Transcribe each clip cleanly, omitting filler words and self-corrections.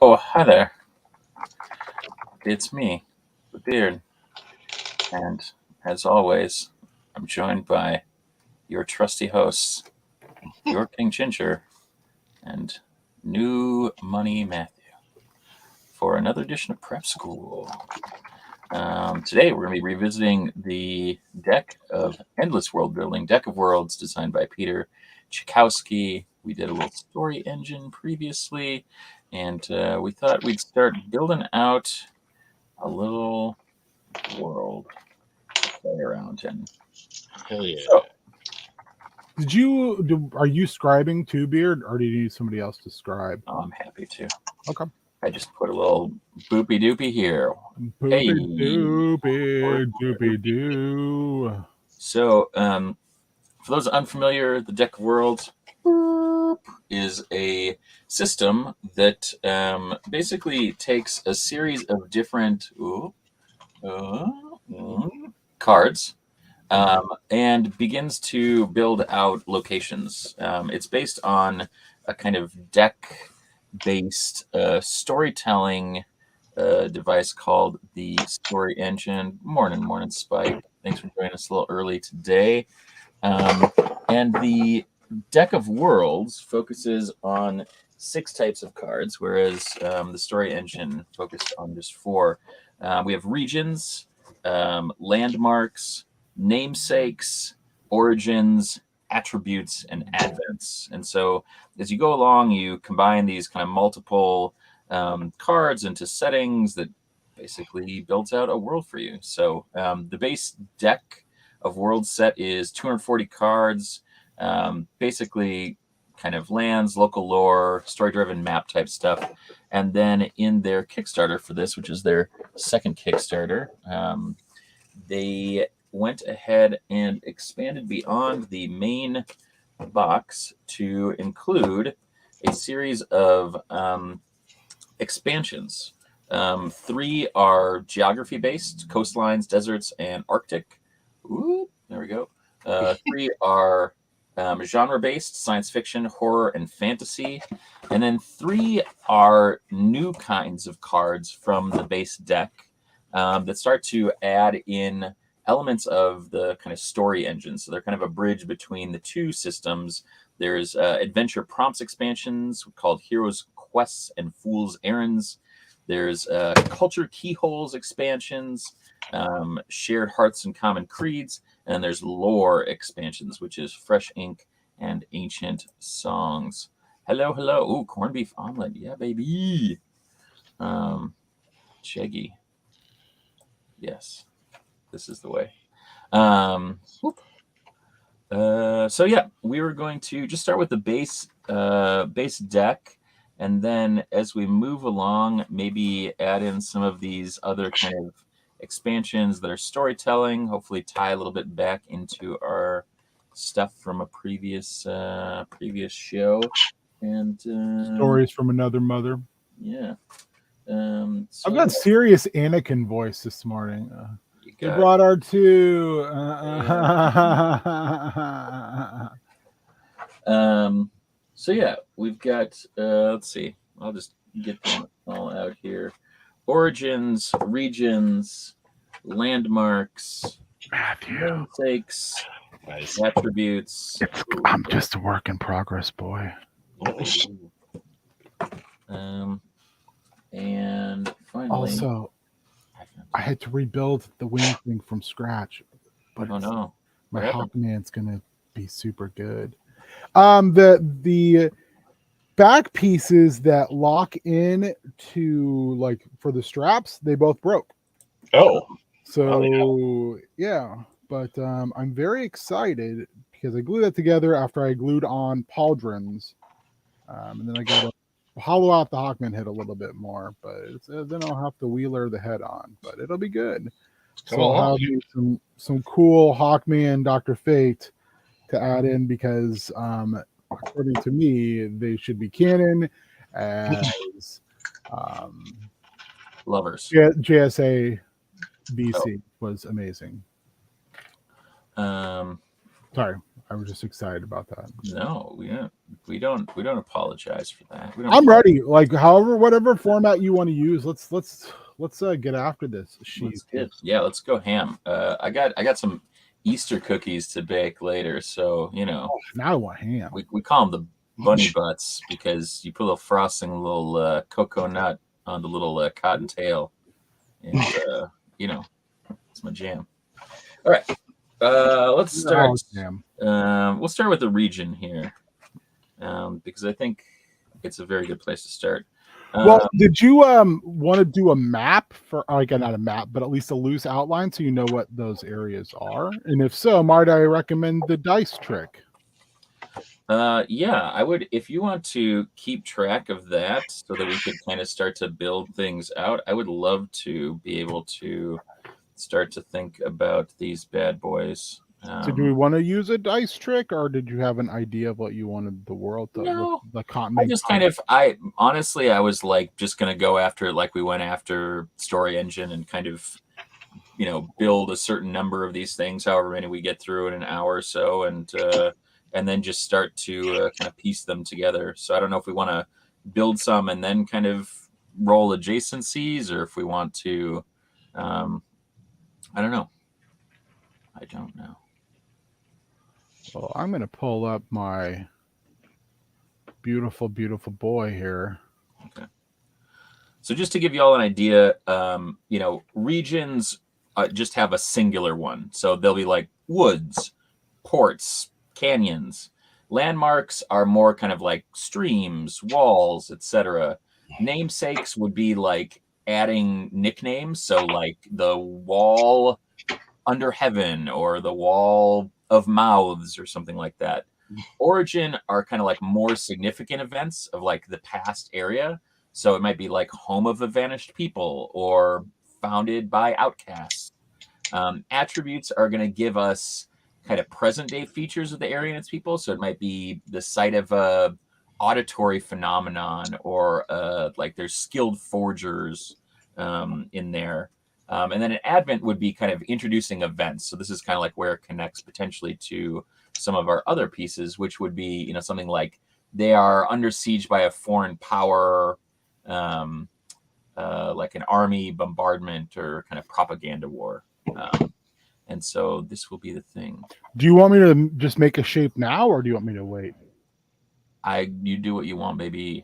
Oh, hi there. It's me, the Beard. And as always, I'm joined by your trusty hosts, your King Ginger and New Money Matthew, for another edition of Prep School. Today, we're going to be revisiting the deck of Endless World Building, Deck of Worlds, designed by Peter Tchaikovsky. We did a little story engine previously, and we thought we'd start building out a little world to play around in. Hell yeah. So, Are you scribing too, Beard, or do you need somebody else to scribe? I'm happy to. Okay. I just put a little boopy doopy here. Boopy doopy doo. So, for those unfamiliar, the Deck of Worlds is a system that basically takes a series of different cards and begins to build out locations. It's based on a kind of deck-based storytelling device called the Story Engine. Morning, Spike. Thanks for joining us a little early today. And the Deck of Worlds focuses on 6 types of cards, whereas the Story Engine focused on just 4. We have regions, landmarks, namesakes, origins, attributes, and advents. And so as you go along, you combine these kind of multiple cards into settings that basically builds out a world for you. So the base Deck of Worlds set is 240 cards, basically kind of lands, local lore, story-driven map type stuff. And then in their Kickstarter for this, which is their second Kickstarter, they went ahead and expanded beyond the main box to include a series of expansions. 3 are geography-based, coastlines, deserts, and Arctic. Ooh, there we go. 3 are genre-based, science fiction, horror, and fantasy. And then 3 are new kinds of cards from the base deck that start to add in elements of the kind of story engine. So they're kind of a bridge between the 2 systems. There's adventure prompts expansions called Heroes Quests and Fool's Errands. There's culture keyholes expansions, shared hearts and common creeds, and there's lore expansions, which is Fresh Ink and Ancient Songs. Hello. Ooh, corned beef omelet. Yeah, baby. Cheggy. Yes, this is the way. So yeah, we were going to just start with the base deck, and then as we move along, maybe add in some of these other kind of expansions that are storytelling, hopefully tie a little bit back into our stuff from a previous show. And Stories from another mother. Yeah. I've got serious Anakin voice this morning. We got brought our 2. So yeah, we've got let's see. I'll just get them all out here. Origins, regions, landmarks, Matthew, namesakes, Nice. attributes. I'm just a work in progress, boy. And finally, Also, I had to rebuild the wing thing from scratch, but oh no, my what happened? Hawkman's gonna be super good. The back pieces that lock in to like for the straps, they both broke. Oh, So yeah, but I'm very excited because I glued that together after I glued on pauldrons, and then I got to hollow out the Hawkman head a little bit more, but then I'll have to wheeler the head on, but it'll be good. So I'll have some cool Hawkman Dr. Fate to add in because according to me, they should be canon as Lovers. JSA BC was amazing. Sorry, I was just excited about that. No, we don't apologize for that. We don't I'm ready. Like, however, whatever format you want to use, let's get after this. Let's go ham. I got some Easter cookies to bake later, so Now I want ham. we call them the bunny butts because you put a little frosting, a little cocoa nut on the little cottontail, and it's my jam. All right, let's start. We'll start with the region here, because I think it's a very good place to start. Well, did you want to do a map for, like, not a map, but at least a loose outline so you know what those areas are? And if so, might I recommend the dice trick? Yeah, I would. If you want to keep track of that so that we could kind of start to build things out, I would love to be able to start to think about these bad boys. So do we want to use a dice trick, or did you have an idea of what you wanted the world to, No, the continent? I honestly, I was like just going to go after it like we went after Story Engine and kind of, build a certain number of these things, however many we get through in an hour or so, and then just start to kind of piece them together. So I don't know if we want to build some and then kind of roll adjacencies, or if we want to, I don't know. Well, I'm going to pull up my beautiful, beautiful boy here. Okay. So just to give you all an idea, regions just have a singular one. So they'll be like woods, ports, canyons. Landmarks are more kind of like streams, walls, etc. Namesakes would be like adding nicknames. So like the wall under heaven or the wall of mouths or something like that. Origin are kind of like more significant events of like the past area. So it might be like home of a vanished people or founded by outcasts. Attributes are going to give us kind of present day features of the area and its people. So it might be the site of a auditory phenomenon, or like there's skilled forgers in there. And then an advent would be kind of introducing events. So this is kind of like where it connects potentially to some of our other pieces, which would be, something like they are under siege by a foreign power, like an army bombardment or kind of propaganda war. And so this will be the thing. Do you want me to just make a shape now, or do you want me to wait? You do what you want, baby.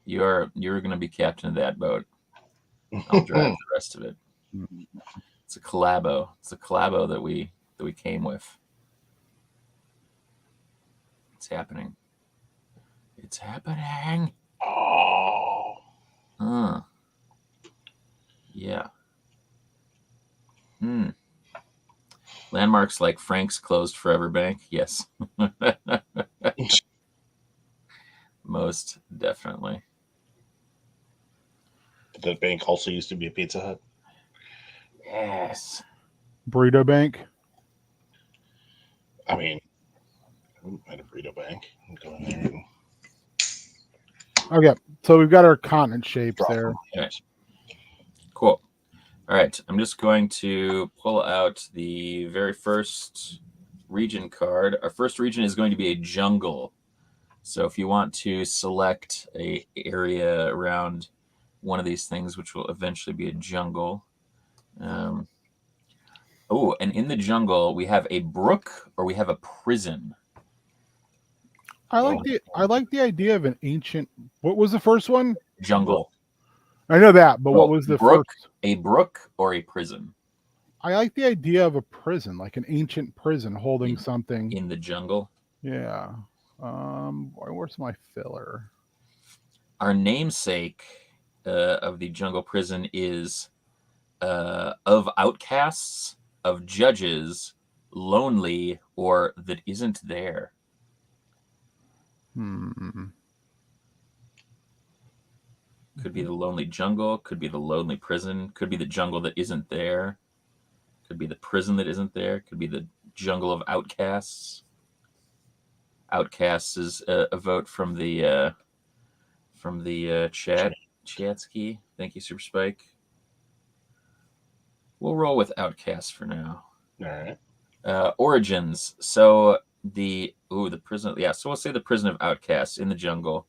You're going to be captain of that boat. I'll drive the rest of it. It's a collabo. It's a collabo that we came with. It's happening. It's happening. Oh. Yeah. Landmarks like Frank's closed forever bank. Yes. Most definitely. That bank also used to be a Pizza Hut. Yes. Burrito Bank. I mean, I wouldn't mind a burrito bank. Go in there and Okay, so we've got our continent shapes drop there. them. Okay. Cool. All right, I'm just going to pull out the very first region card. Our first region is going to be a jungle. So if you want to select a area around one of these things, which will eventually be a jungle. And in the jungle, we have a brook or we have a prison. I like the idea of an ancient. What was the first one? Jungle. I know that, but what was the brook, first? A brook or a prison? I like the idea of a prison, like an ancient prison holding something in the jungle. Yeah. Where's my filler? Our namesake of the jungle prison is of outcasts, of judges, lonely, or that isn't there. Could be the lonely jungle, could be the lonely prison, could be the jungle that isn't there, could be the prison that isn't there, could be the jungle of outcasts. Outcasts is a vote from the chat. Chatsky. Thank you, Super Spike. We'll roll with outcasts for now. All right. Origins. So the prison. Yeah, so we'll say the prison of outcasts in the jungle.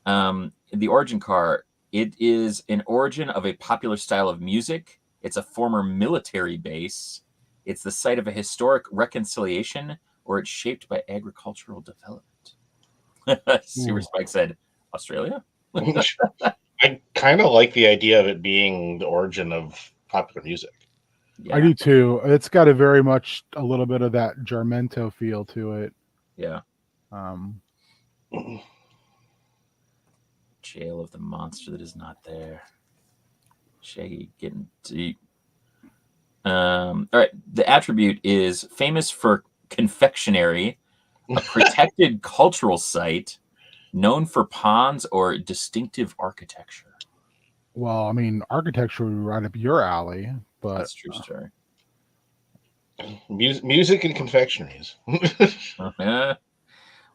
The origin car. It is an origin of a popular style of music. It's a former military base. It's the site of a historic reconciliation, or it's shaped by agricultural development. See where Spike said, Australia? I kind of like the idea of it being the origin of popular music. Yeah. I do too. It's got a very much a little bit of that Jarmento feel to it. Yeah. Um, Jail of the monster that is not there. Shaggy getting deep. All right. The attribute is famous for confectionery, a protected cultural site, known for ponds or distinctive architecture. well, I mean, architecture would be right up your alley, but That's true story. Music and confectionaries.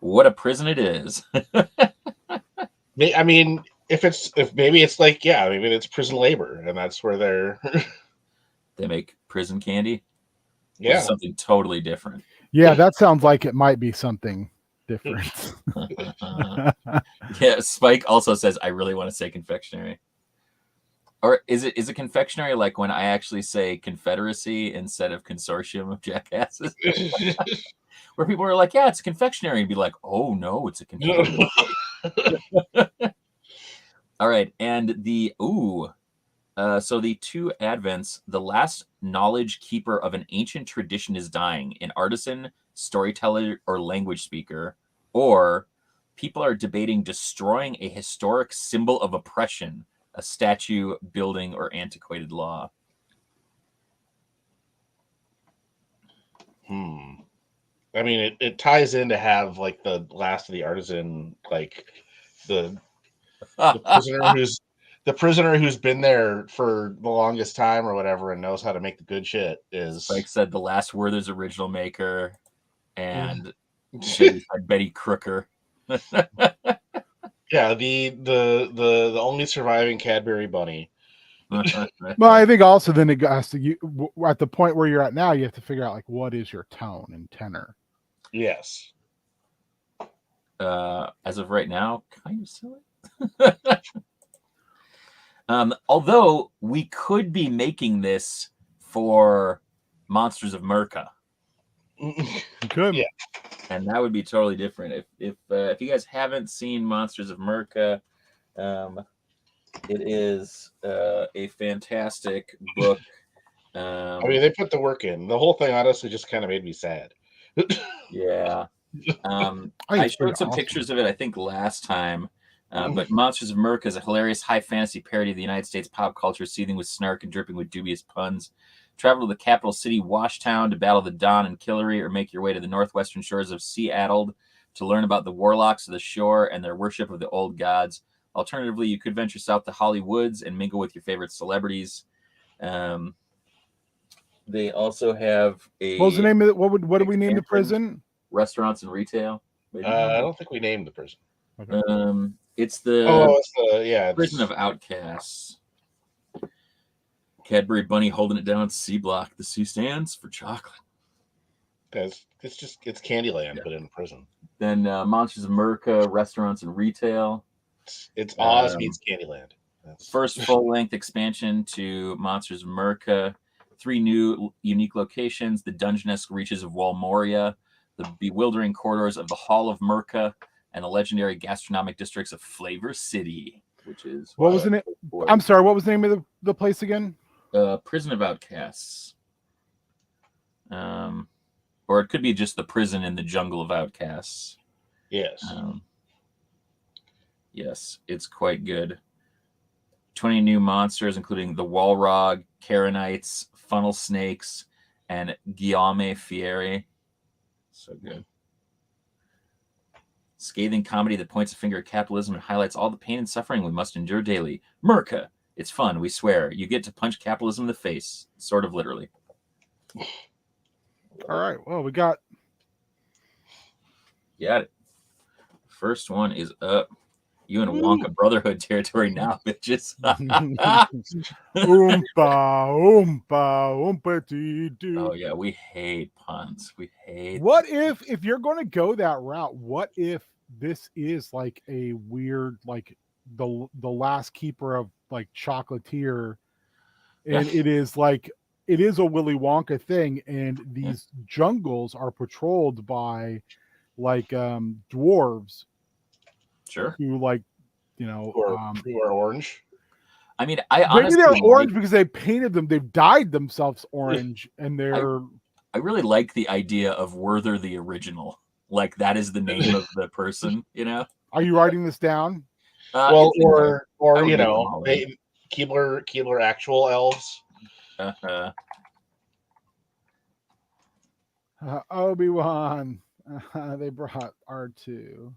What a prison it is. I mean, if maybe it's like, yeah, maybe it's prison labor, and that's where they're They make prison candy. Which yeah. is something totally different. yeah, that sounds like it might be something different. Yeah, Spike also says, I really want to say confectionery. Or is it confectionery like when I actually say confederacy instead of consortium of jackasses? Where people are like, yeah, it's confectionery, and be like, oh no, it's a confederacy. All right, and so the two advents, the last knowledge keeper of an ancient tradition is dying, an artisan, storyteller, or language speaker, or people are debating destroying a historic symbol of oppression, a statue, building, or antiquated law. I mean, it ties in to have like the last of the artisan, like the prisoner who's been there for the longest time or whatever and knows how to make the good shit is Like said, the last Werther's original maker, and Shaggy said Betty Crooker. yeah, the only surviving Cadbury bunny. Well, I think also then it has to you at the point where you're at now, you have to figure out like what is your tone and tenor. Yes. As of right now, kind of silly. Although we could be making this for Monsters of Merca. Good. Yeah. And that would be totally different. If you guys haven't seen Monsters of Merca, it is a fantastic book. I mean, they put the work in. The whole thing honestly just kind of made me sad. Yeah. I showed some pictures of it, I think, last time. But Monsters of Merca is a hilarious high fantasy parody of the United States pop culture, seething with snark and dripping with dubious puns. Travel to the capital city, Washtown, to battle the Don and Killary, or make your way to the northwestern shores of Seattle to learn about the warlocks of the shore and their worship of the old gods. Alternatively, you could venture south to Hollywoods and mingle with your favorite celebrities. They also have a... What was the name of it? What did we name the prison? Restaurants and retail. I don't think we named the prison. Okay. It's the Prison it's of Outcasts. Cadbury Bunny holding it down. C Block. The C stands for chocolate. it's Candyland, but in prison. Then Monsters of Merca, Restaurants and Retail. It's Oz meets Candyland. First full-length expansion to Monsters of Merca. 3 new unique locations: the Dungeonesque reaches of Wall Moria, the bewildering corridors of the Hall of Merca, and the legendary gastronomic districts of Flavor City, which is... What was the name? I'm sorry, what was the name of the place again? Prison of Outcasts. Or it could be just the prison in the jungle of outcasts. Yes. Yes, it's quite good. 20 new monsters, including the Walrog, Karenites, Funnel Snakes, and Guillaume Fieri. So good. Scathing comedy that points a finger at capitalism and highlights all the pain and suffering we must endure daily. Merca. It's fun, we swear. You get to punch capitalism in the face, sort of literally. All right. Well, we got it. First one is up. You in Wonka Brotherhood territory now, bitches. Oompa, oompa, dee, doo. Oh yeah, we hate puns. We hate. What if you're going to go that route? What if this is like a weird, like the last keeper of like chocolatier, and Yeah. it is a Willy Wonka thing, and these jungles are patrolled by like dwarves Sure. who like Who are orange? I mean, I maybe honestly they're orange like, because they painted them, they've dyed themselves orange, and they're I really like the idea of Werther the original. Like that is the name of the person, you know. Are you writing this down? Well, It's in there. I or would you leave them know, all in. Keebler actual elves. Obi-Wan. They brought R2.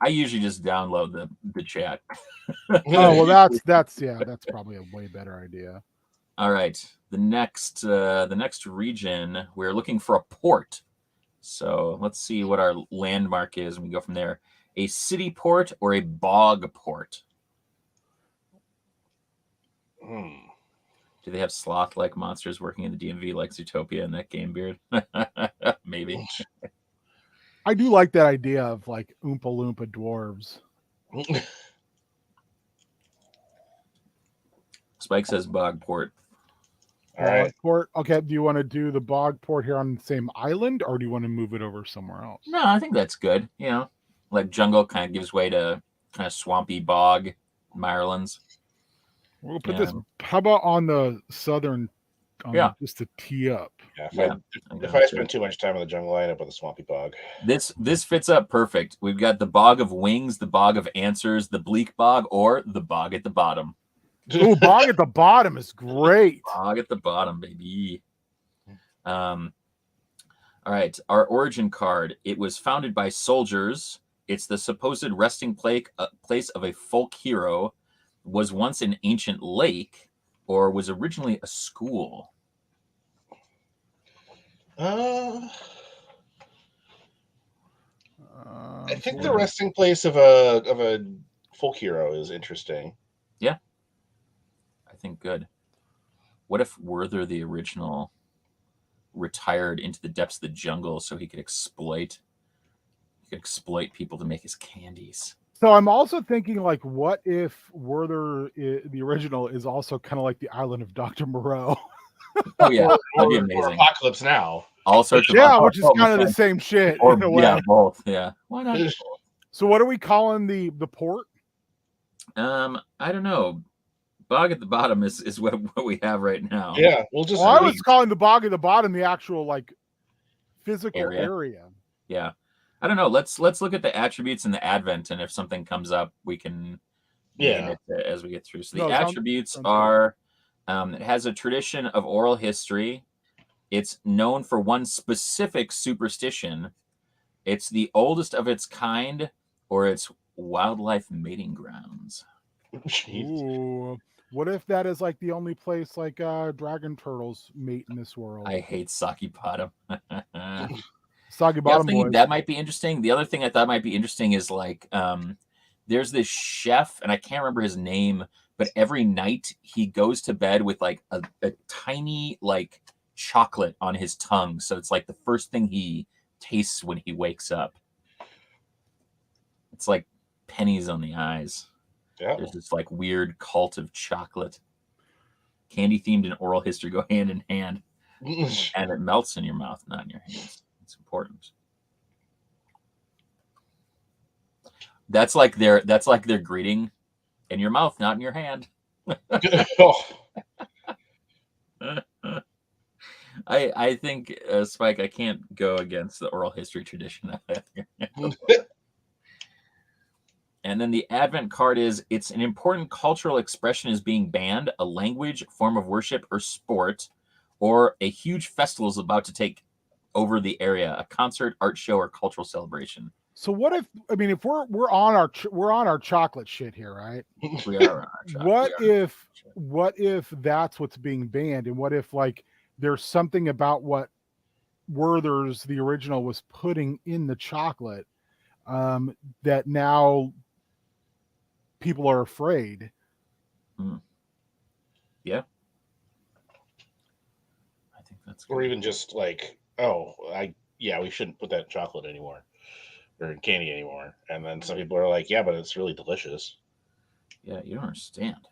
I usually just download the chat. Oh well, that's probably a way better idea. All right, the next region, we're looking for a port. So let's see what our landmark is, and we go from there. A city port or a bog port? Do they have sloth-like monsters working in the DMV like Zootopia in that game, Beard? Maybe. I do like that idea of like Oompa Loompa dwarves. Spike says bog port. All right. Port. Okay. Do you want to do the bog port here on the same island, or do you want to move it over somewhere else? No, I think that's good. You know, like jungle kind of gives way to kind of swampy bog Irelands. We'll put this. How about on the southern? Just to tee up. Yeah. If I spend too much time in the jungle, I end up with a swampy bog. This fits up perfect. We've got the bog of wings, the bog of answers, the bleak bog, or the bog at the bottom. Oh, bog at the bottom is great. Bog at the bottom, baby. All right, our origin card. It was founded by soldiers. It's the supposed resting place of a folk hero. Was once an ancient lake, or was originally a school. I think the resting place of a folk hero is interesting. Yeah, I think good. What if Werther the original retired into the depths of the jungle so he could exploit people to make his candies? So I'm also thinking, like, what if Werther the original is also kind of like the island of Dr. Moreau? Oh yeah, that'd be amazing. Or Apocalypse Now. All sorts of which is kind of the same shit in a way. Yeah, both. Yeah, why not? So what are we calling the port? I don't know. Bog at the bottom is what we have right now. Yeah, we'll just. I was calling the bog at the bottom the actual like physical area. Yeah, I don't know. Let's look at the attributes in the advent, and if something comes up, we can name it as we get through. So the attributes are. It has a tradition of oral history. It's known for one specific superstition. It's the oldest of its kind, or it's wildlife mating grounds. Ooh, what if that is like the only place like dragon turtles mate in this world? I hate Soggy Bottom. Soggy Bottom boys. That might be interesting. The other thing I thought might be interesting is like there's this chef, and I can't remember his name, but every night he goes to bed with like a tiny like chocolate on his tongue. So it's like the first thing he tastes when he wakes up. It's like pennies on the eyes. Yeah. There's this like weird cult of chocolate. Candy themed and oral history go hand in hand. And it melts in your mouth, not in your hands. It's important. That's like their greeting. In your mouth, not in your hand. I think, Spike, I can't go against the oral history tradition. And then the Advent card is, it's an important cultural expression is being banned, a language, form of worship, or sport, or a huge festival is about to take over the area, a concert, art show, or cultural celebration. So what if, I mean, if we're on our chocolate shit here, right? We are on our chocolate. What if that's what's being banned, and what if like there's something about what Werther's, the original, was putting in the chocolate that now people are afraid. Yeah. I think that's Or good. even just like, we shouldn't put that in chocolate anymore or in candy anymore. And then some people are like, yeah, but it's really delicious. Yeah, you don't understand.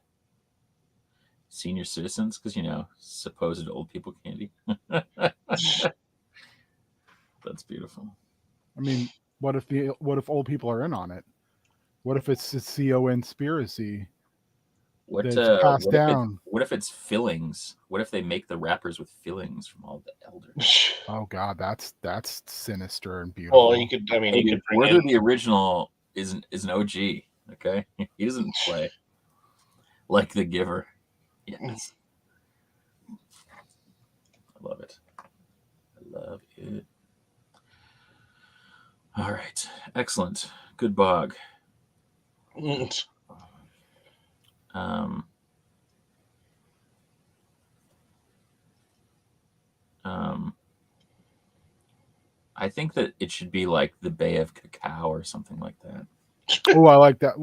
Senior citizens, because supposed old people candy. That's beautiful. I mean, what if old people are in on it? What if it's a co-conspiracy What that's passed down? what if it's fillings? What if they make the wrappers with fillings from all the elders? Oh God, that's sinister and beautiful. Well, you could. I mean, Hey, you dude, could bring Werther in. the original is an OG. Okay, he doesn't play like the Giver. Yes, I love it. I love it. All right, excellent, good bog. Um, I think that it should be like the Bay of Cacao or something like that. Oh, I like that.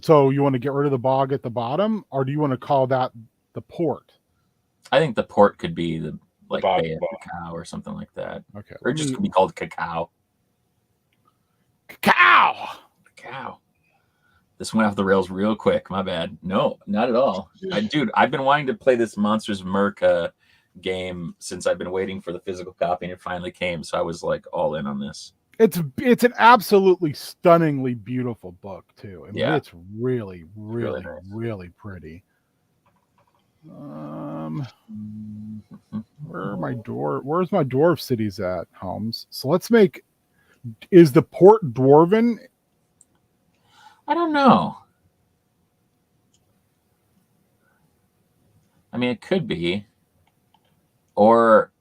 So you want to get rid of the bog at the bottom, or do you want to call that the port? I think the port could be the bog, Bay of Cacao or something like that. Okay. Or just could be called Cacao. Cacao. This went off the rails real quick. My bad. No, not at all. Dude, I've been wanting to play this Monsters of Merca game since I've been waiting for the physical copy, and it finally came. So I was like all in on this. It's an absolutely stunningly beautiful book too. I mean, Yeah. it's really, really, Really nice. really pretty. Where's my dwarf cities at, Holmes? So let's make. Is the port dwarven? I don't know. I mean, it could be. Or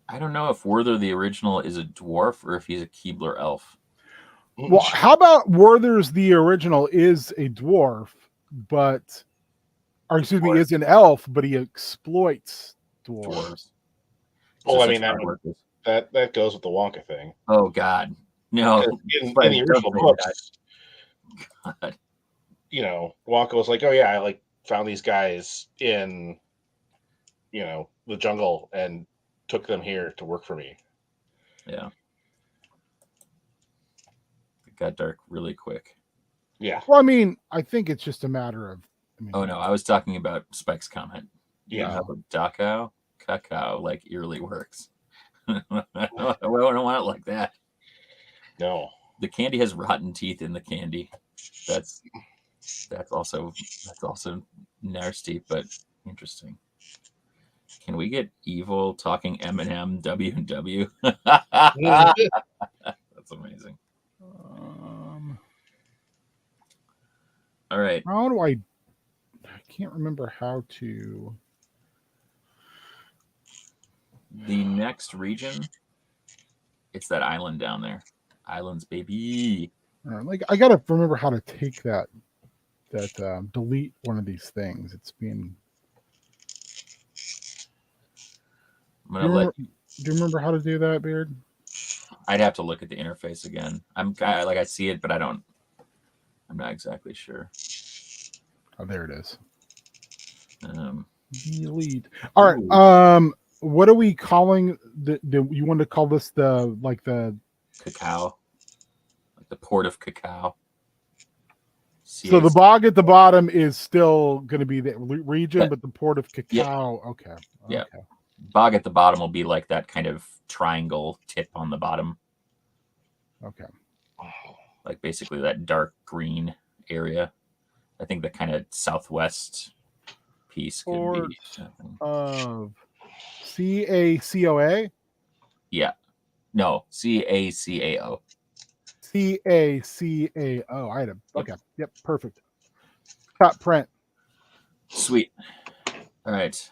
I don't know if Werther the original is a dwarf or if he's a Keebler elf. Well, how about Werther's the original is a dwarf, but, or excuse me, is an elf, but he exploits dwarves. Well, I mean that goes with the Wonka thing. Oh God, no! In the original books, God. Wonka was like, "Oh yeah, I like found these guys in, the jungle and took them here to work for me." Yeah. It got dark really quick. Yeah. Well, I mean, I think it's just a matter of. Oh no, I was talking about Spike's comment. Yeah. Dachau, cacao, like eerily works. I don't want it like that. No. The candy has rotten teeth in the candy. That's also nasty, but interesting. Can we get evil talking Eminem W&W? That's amazing. All right. How do I can't remember how to. The next region, it's that island down there. Islands, baby. Like I gotta remember how to take that delete one of these things. It's being. I'm gonna Do you remember how to do that, Beard? I'd have to look at the interface again. I see it, but I'm not exactly sure. Oh, there it is. Delete. All right. What are we calling you want to call this the cacao, like the port of cacao? So the bog at the bottom is still going to be the region, but the port of cacao. Yeah. Okay. Yeah. Okay. Bog at the bottom will be like that kind of triangle tip on the bottom. Okay. Like basically that dark green area. I think the kind of southwest piece could be of CACOA. Yeah. No, CACAO. CACAO item. Okay. Yep. Perfect. Top print. Sweet. All right.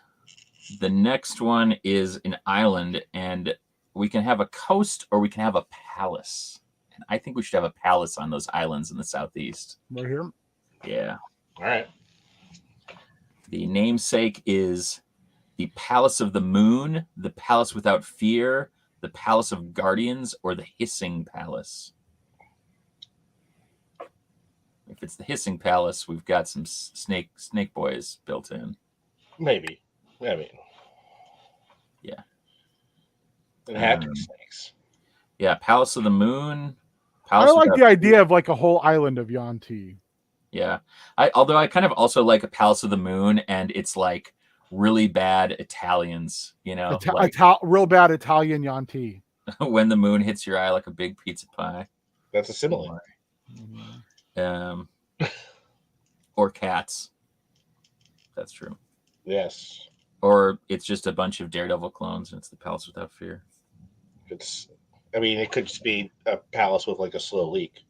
The next one is an island, and we can have a coast or we can have a palace. And I think we should have a palace on those islands in the southeast. Right here? Yeah. All right. The namesake is the Palace of the Moon, the Palace Without Fear, the Palace of Guardians or the Hissing Palace? If it's the Hissing Palace, we've got some snake boys built in. Maybe. I mean, yeah. It had to be snakes. Yeah, Palace of the Moon. I like the idea of like a whole island of Yuan-ti. Yeah. Although I kind of also like a Palace of the Moon, and it's like really bad Italians, you know, like real bad Italian Yuan-ti. when the moon hits your eye like a big pizza pie. That's a simile. Or cats. That's true. Yes. Or it's just a bunch of Daredevil clones, and it's the Palace Without Fear. It could just be a palace with like a slow leak.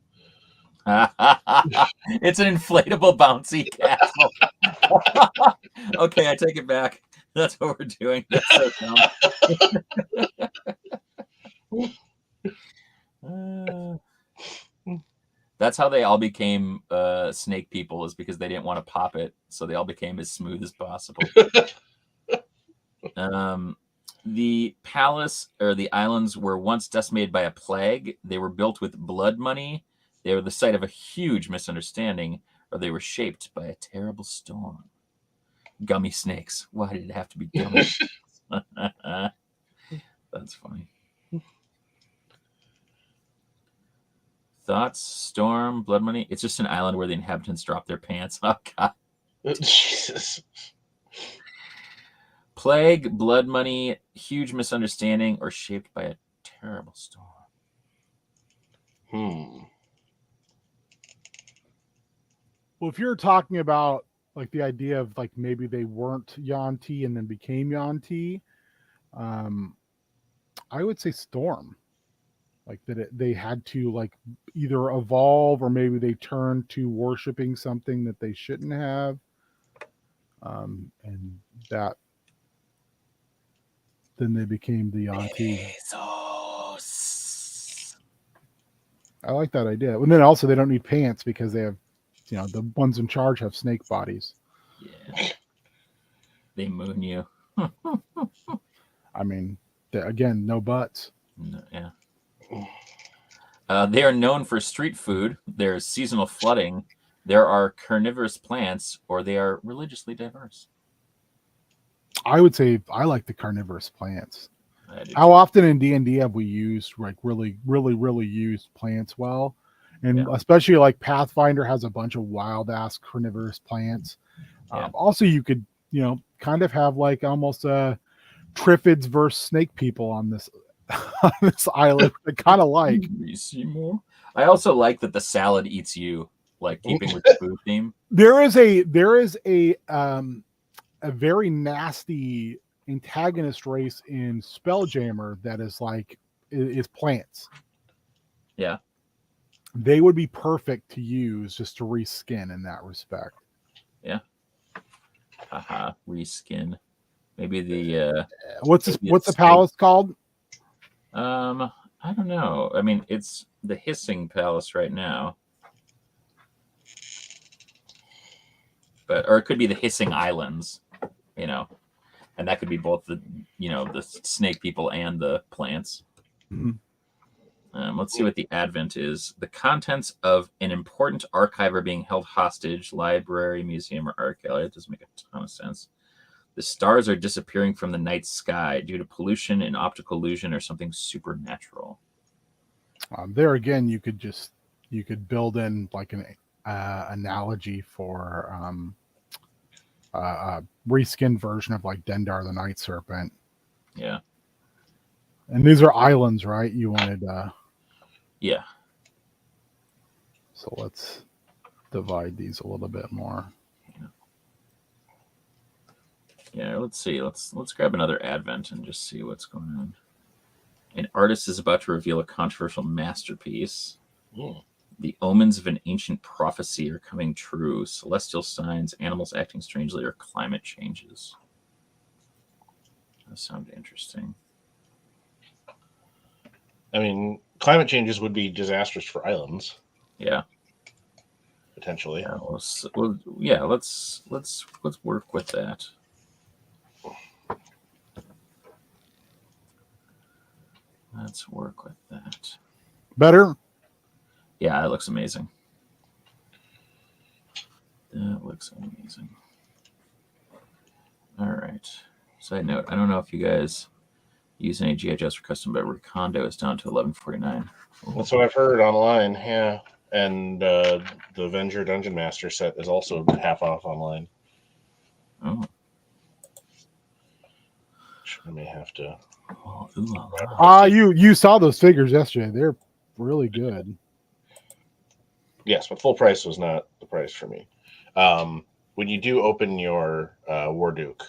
It's an inflatable bouncy castle. Okay, I take it back. That's what we're doing. That's so dumb. That's how they all became snake people, is because they didn't want to pop it, so they all became as smooth as possible. The palace or the islands were once decimated by a plague. They were built with blood money. They were the site of a huge misunderstanding, or they were shaped by a terrible storm. Gummy snakes. Why did it have to be gummy? That's funny. Thoughts? Storm? Blood money? It's just an island where the inhabitants drop their pants. Oh, God. Jesus. Plague, blood money, huge misunderstanding, or shaped by a terrible storm. Well, if you're talking about like the idea of like maybe they weren't Yuan-ti and then became Yuan-ti, I would say storm. Like that they had to like either evolve or maybe they turned to worshiping something that they shouldn't have. And that then they became the Yuan-ti. I like that idea. And then also they don't need pants because they have, you know, the ones in charge have snake bodies. Yeah. They moon you. I mean, again, no butts. No, yeah. They are known for street food. There's seasonal flooding. There are carnivorous plants, or they are religiously diverse. I would say I like the carnivorous plants. How often in D&D have we used like really used plants well? And especially like Pathfinder has a bunch of wild ass carnivorous plants. Also, you could, you know, kind of have like almost a Triffids versus snake people on this on this island. I kind of like. I also like that the salad eats you, like keeping with the food theme. There is a very nasty antagonist race in Spelljammer that is like is plants. Yeah. They would be perfect to use just to reskin in that respect. Yeah. Haha, reskin. Maybe the what's the palace called? I don't know. I mean, it's the Hissing Palace right now. Or it could be the Hissing Islands, you know. And that could be both the, you know, the snake people and the plants. Mm-hmm. Let's see what the advent is. The contents of an important archive are being held hostage. Library, museum, or art gallery. It doesn't make a ton of sense. The stars are disappearing from the night sky due to pollution and optical illusion or something supernatural. There again, you could build in like an analogy for a reskin version of like Dendar the Night Serpent. Yeah. And these are islands, right? You wanted yeah. So let's divide these a little bit more. Yeah, let's see. Let's grab another advent and just see what's going on. An artist is about to reveal a controversial masterpiece. Mm. The omens of an ancient prophecy are coming true. Celestial signs, animals acting strangely, or climate changes. That sounds interesting. I mean, climate changes would be disastrous for islands. Yeah. Potentially. Yeah, let's work with that. Let's work with that. Better? Yeah, it looks amazing. That looks amazing. All right. Side note, I don't know if you guys use any GHS for custom, but Recondo is down to 1149. That's what I've heard online. Yeah, and the Avenger Dungeon Master set is also half off online. Oh. I may have to. Oh, ooh, la, la. You saw those figures yesterday. They're really good. Yes, but full price was not the price for me. When you do open your Warduke,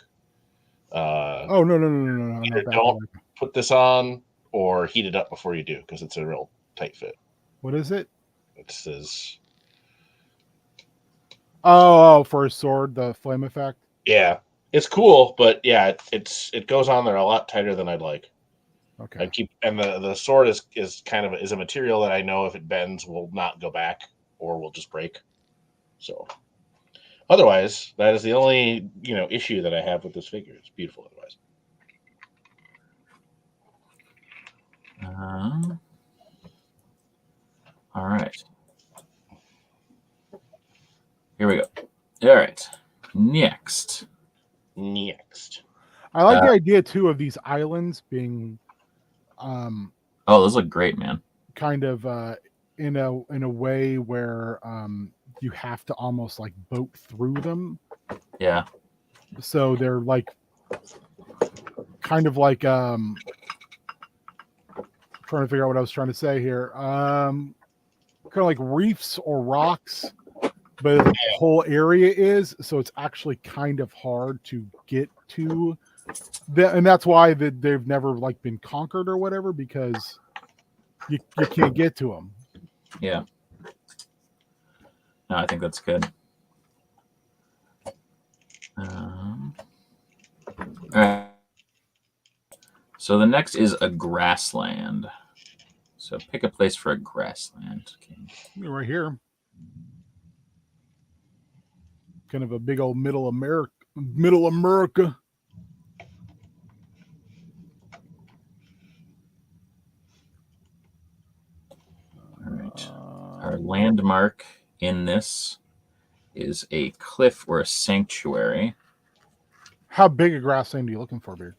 Oh no. either don't put this on or heat it up before you do, because it's a real tight fit. What is it? It says, Oh, for a sword, the flame effect. yeah, it's cool, but yeah, it goes on there a lot tighter than I'd like. Okay. And the sword is kind of a material that I know if it bends will not go back or will just break. So otherwise, that is the only issue that I have with this figure. It's beautiful otherwise. All right. Here we go. All right. Next. I like the idea too of these islands being oh, those look great, man. Kind of in a way where you have to almost like boat through them. Yeah. So they're like kind of like trying to figure out what I was trying to say here. Kind of like reefs or rocks, but the whole area is, so it's actually kind of hard to get to. And that's why they've never like been conquered or whatever, because you can't get to them. Yeah. No, I think that's good. All right. So the next is a grassland. So pick a place for a grassland. Okay. Right here. Kind of a big old middle America. All right. Our landmark in this is a cliff or a sanctuary. How big a grassland are you looking for, Beard?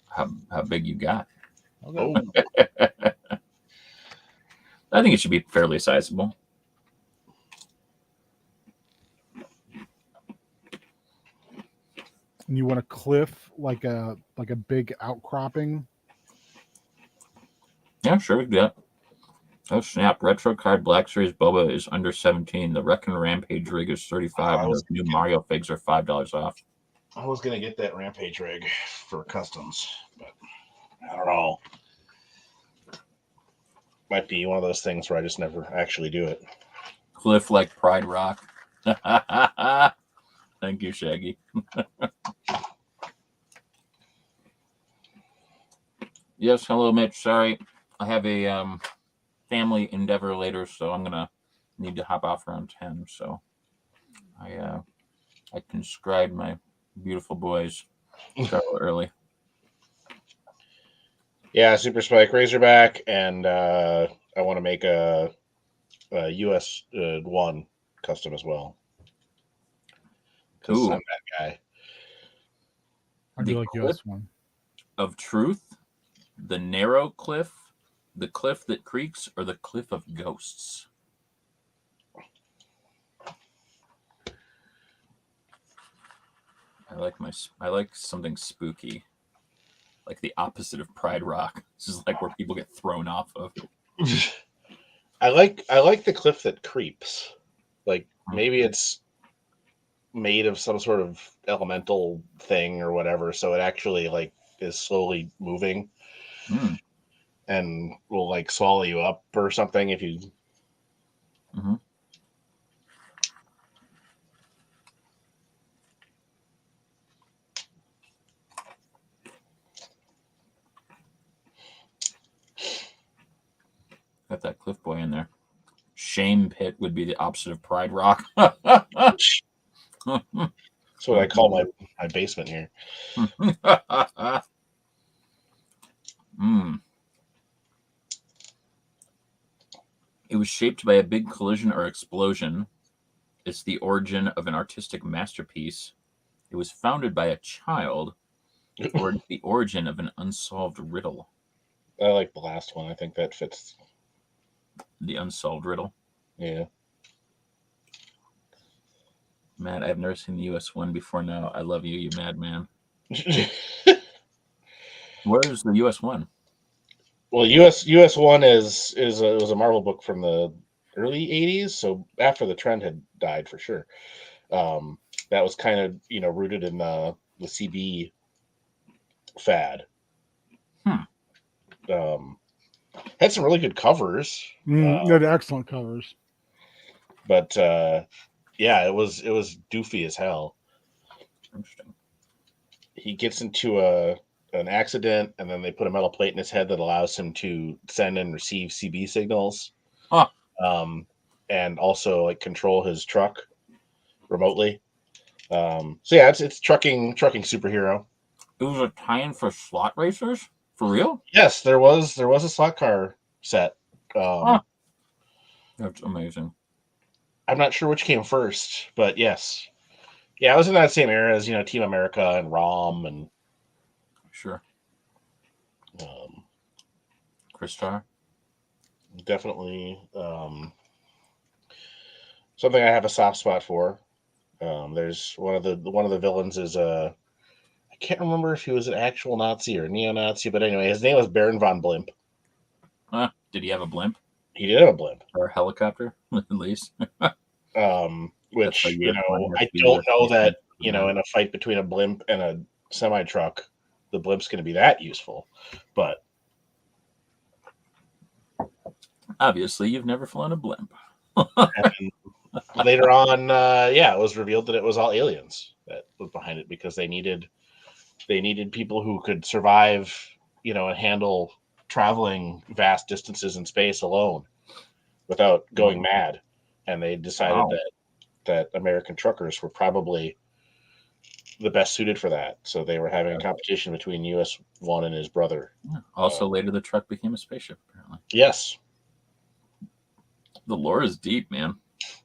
How big you got? Okay. I think it should be fairly sizable. And you want a cliff like a big outcropping? Yeah, sure, we can do that. Oh snap! Retro card Black Series Boba is under 17. The Wreck and Rampage rig is 35, and those new Mario figs are $5 off. I was gonna get that Rampage rig for customs, but I don't know. Might be one of those things where I just never actually do it. Cliff like Pride Rock. Thank you, Shaggy. Yes, hello, Mitch. Sorry, I have a family endeavor later, so I'm gonna need to hop off around 10. So I conscribed my beautiful boys a little early. Yeah, Super Spike Razorback, and I want to make a US 1 custom as well. Because I'm that guy. I do like US 1. Of Truth, the narrow cliff, the cliff that creaks, or the cliff of ghosts? I like something spooky, like the opposite of Pride Rock. This is like where people get thrown off of. I like the cliff that creeps. Like maybe it's made of some sort of elemental thing or whatever, so it actually like is slowly moving and will like swallow you up or something if you. Mm-hmm. Got that Cliff Boy in there. Shame Pit would be the opposite of Pride Rock. That's what I call my basement here. It was shaped by a big collision or explosion. It's the origin of an artistic masterpiece. It was founded by a child, or it's the origin of an unsolved riddle. I like the last one. I think that fits. The unsolved riddle. Yeah. Matt, I've never seen the US one before now. I love you, you madman. Where's the US one? Well, US one is it was a Marvel book from the early '80s, so after the trend had died for sure. That was kind of rooted in the CB fad. Had some really good covers. Had excellent covers. But yeah, it was doofy as hell. Interesting. He gets into an accident, and then they put a metal plate in his head that allows him to send and receive CB signals. Huh. And also like control his truck remotely. So yeah, it's trucking superhero. It was a tie-in for slot racers? For real? Yes, there was a slot car set. That's amazing. I'm not sure which came first, but yes. Yeah, I was in that same era as Team America and ROM and Sure. Crystar? Definitely something I have a soft spot for. There's one of the villains is I can't remember if he was an actual Nazi or neo-Nazi, but anyway, his name was Baron von Blimp. Did he have a blimp? He did have a blimp. Or a helicopter, at least? Which, I don't know that, in a fight between a blimp and a semi-truck, the blimp's going to be that useful. But obviously, you've never flown a blimp. later on, it was revealed that it was all aliens that was behind it because they needed people who could survive, and handle traveling vast distances in space alone without going mad. And they decided that American truckers were probably the best suited for that. So they were having a competition between US One and his brother. Also, later the truck became a spaceship, apparently. Yes. The lore is deep, man.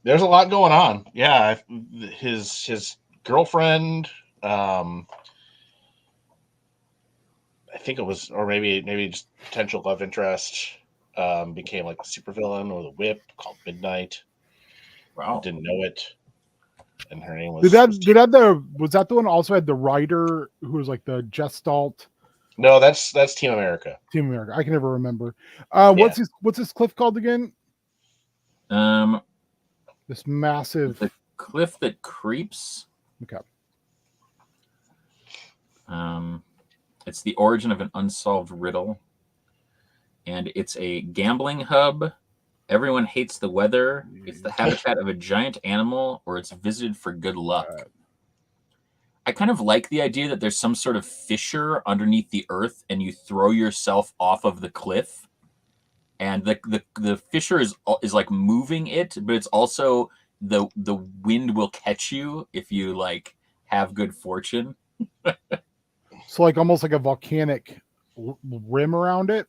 There's a lot going on. Yeah, his girlfriend, I think it was, or maybe just potential love interest, became like a supervillain with a whip called Midnight. Wow. Didn't know it. And her name was. Was that the one also had the writer who was like the Gestalt? No, that's Team America. Team America. I can never remember. What's this cliff called again? This massive. The cliff that creeps. Okay. It's the origin of an unsolved riddle, and it's a gambling hub. Everyone hates the weather. It's the habitat of a giant animal, or it's visited for good luck. I kind of like the idea that there's some sort of fissure underneath the earth, and you throw yourself off of the cliff, and the fissure is like moving it, but it's also the wind will catch you if you like have good fortune. So like almost like a volcanic rim around it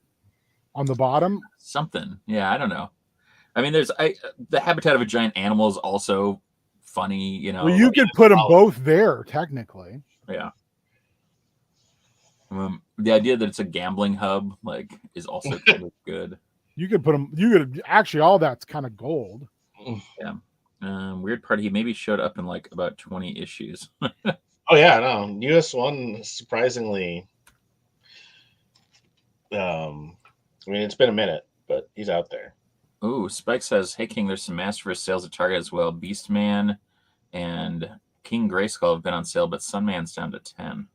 on the bottom. Something, yeah, I don't know. I mean, the habitat of a giant animal is also funny, Well, you could put them both there, technically. Yeah. The idea that it's a gambling hub, like, is also kind of good. You could put them. You could actually all that's kind of gold. Yeah. Weird part, he maybe showed up in like about 20 issues. Oh yeah, no. US One surprisingly. I mean, it's been a minute, but he's out there. Ooh, Spike says, "Hey King, there's some Masterverse sales at Target as well. Beastman and King Grayskull have been on sale, but Sunman's down to 10."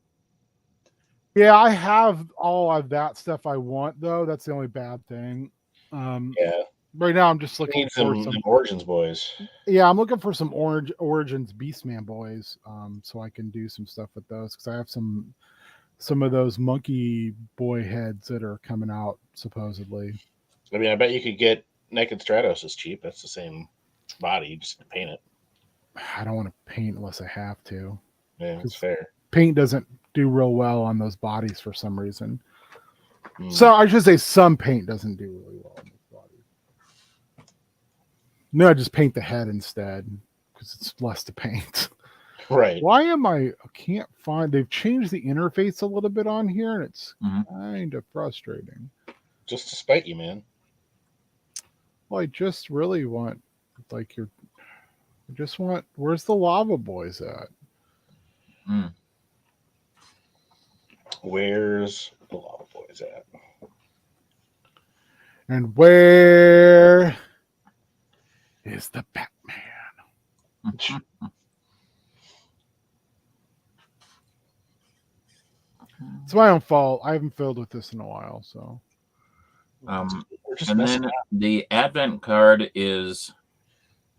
Yeah, I have all of that stuff I want though. That's the only bad thing. Yeah. Right now, I'm just looking for some Origins boys. Yeah, I'm looking for some Origins Beastman boys, so I can do some stuff with those because I have some of those monkey boy heads that are coming out supposedly. I mean, I bet you could get Naked Stratos as cheap. That's the same body. You just paint it. I don't want to paint unless I have to. Yeah, it's fair. Paint doesn't do real well on those bodies for some reason. So I should say some paint doesn't do really well on those bodies. No, I just paint the head instead because it's less to paint. Right. Why am I can't find? They've changed the interface a little bit on here, and it's Mhm. kind of frustrating. Just to spite you, man. Well, I just really want like your. I just want. Where's the lava boys at? Mm. Where's the Lava Boys at? And where is the Batman? It's my own fault. I haven't filled with this in a while, so We're just And messing then up. the Advent card is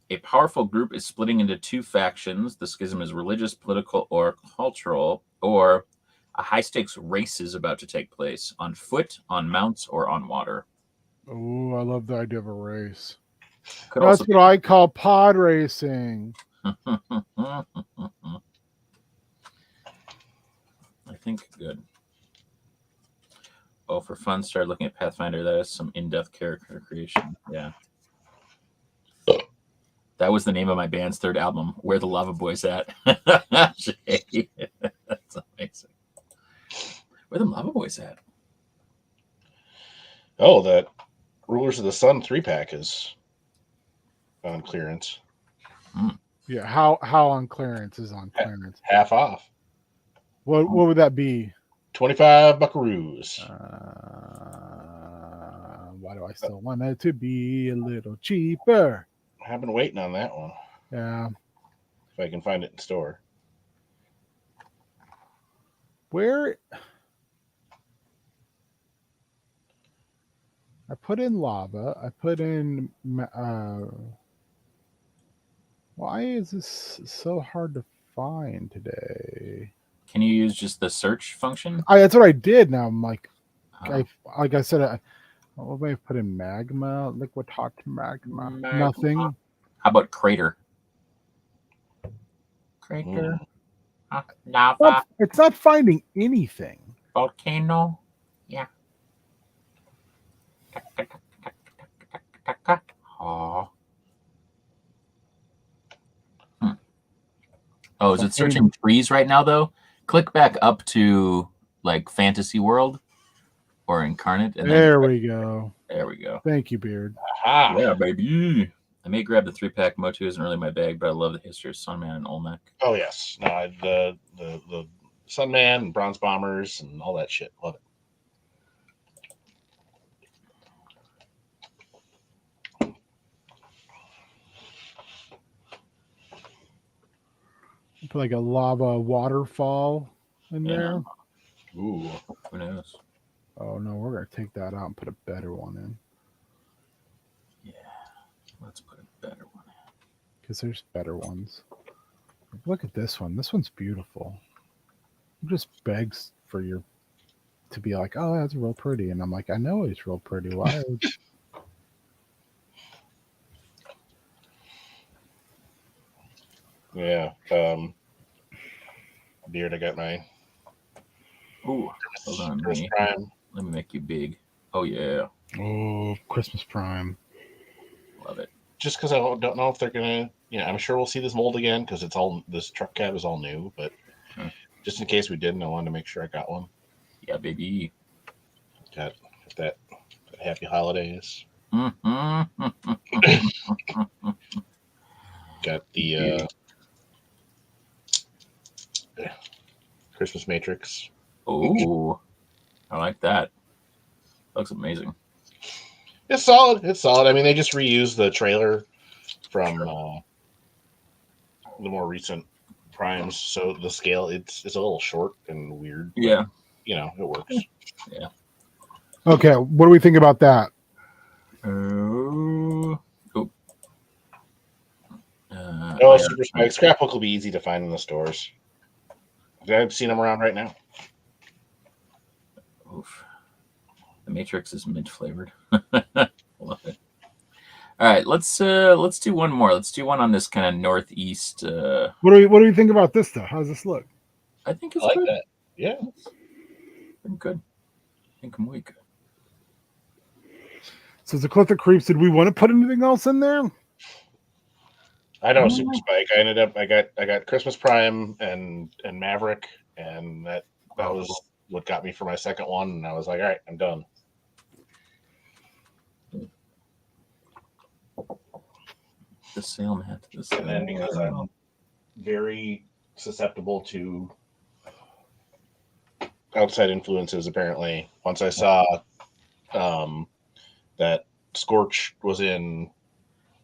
a powerful group is splitting into two factions. The schism is religious, political, or cultural, or a high stakes race is about to take place on foot, on mounts, or on water. oh, I love the idea of a race. Could That's also what I call pod racing. I think good. Oh, for fun, start looking at Pathfinder. That is some in-depth character creation. Yeah. That was the name of my band's third album, Where the Lava Boys At. Jay. That's amazing. Where the Lava Boys at? Oh, that Rulers of the Sun 3-pack is on clearance. Yeah, how on clearance is on clearance. Half off. What would that be? 25 buckaroos. Why do I still want it to be a little cheaper? I've been waiting on that one. Yeah. If I can find it in store. Where I put in lava, I put in why is this so hard to find today? Can you use just the search function? That's what I did. Now I'm like, Oh. like I said, what may have put in magma, liquid hot magma, Magma. nothing. How about crater? Crater. Lava. Well, it's not finding anything. Volcano. Yeah. Oh. Oh, is it searching trees right now though? Click back up to like Fantasy World or Incarnate. And There we go. There we go. Thank you, Beard. Aha! Yeah, baby. I may grab the 3-pack. Motu isn't really my bag, but I love the history of Sunman and Olmec. Oh yes. No, the Sunman and Bronze Bombers and all that shit. Love it. Put like a lava waterfall in Yeah. there. Ooh. Who knows? Oh no, we're gonna take that out and put a better one in. Yeah. Let's put a better one in. Because there's better ones. Look at this one. This one's beautiful. It just begs for you to be like, oh, that's real pretty. And I'm like, I know it's real pretty. Why? Yeah. Beard, I got my Ooh, hold on. First Prime. Let me make you big. Oh, yeah. Oh, Christmas Prime. Love it. Just because I don't know if they're gonna, I'm sure we'll see this mold again because this truck cab is all new. But just in case we didn't, I wanted to make sure I got one. Yeah, baby. Got that happy holidays. Mm-hmm. Got the Christmas Matrix. Oh, I like that. Looks amazing. It's solid. It's solid. I mean, they just reused the trailer from the more recent primes, so the scale it's a little short and weird. But, Yeah. it works. Yeah. Okay, what do we think about that? Oh. No, Super Spike Scrapbook will be easy to find in the stores. I've seen them around right now. Oof. The Matrix is mint flavored. Love it. All right, let's do one more. Let's do one on this kind of northeast. What do we think about this though? How does this look? I think it's I like good. that. Yeah. I'm good. I think I'm way good. So the Cliff that Creeps, did we want to put anything else in there? I know Super Spike. I got Christmas Prime and Maverick, and that was what got me for my second one. And I was like, all right, I'm done. The sale mat. And then because I'm very susceptible to outside influences, apparently, once I saw that Scorch was in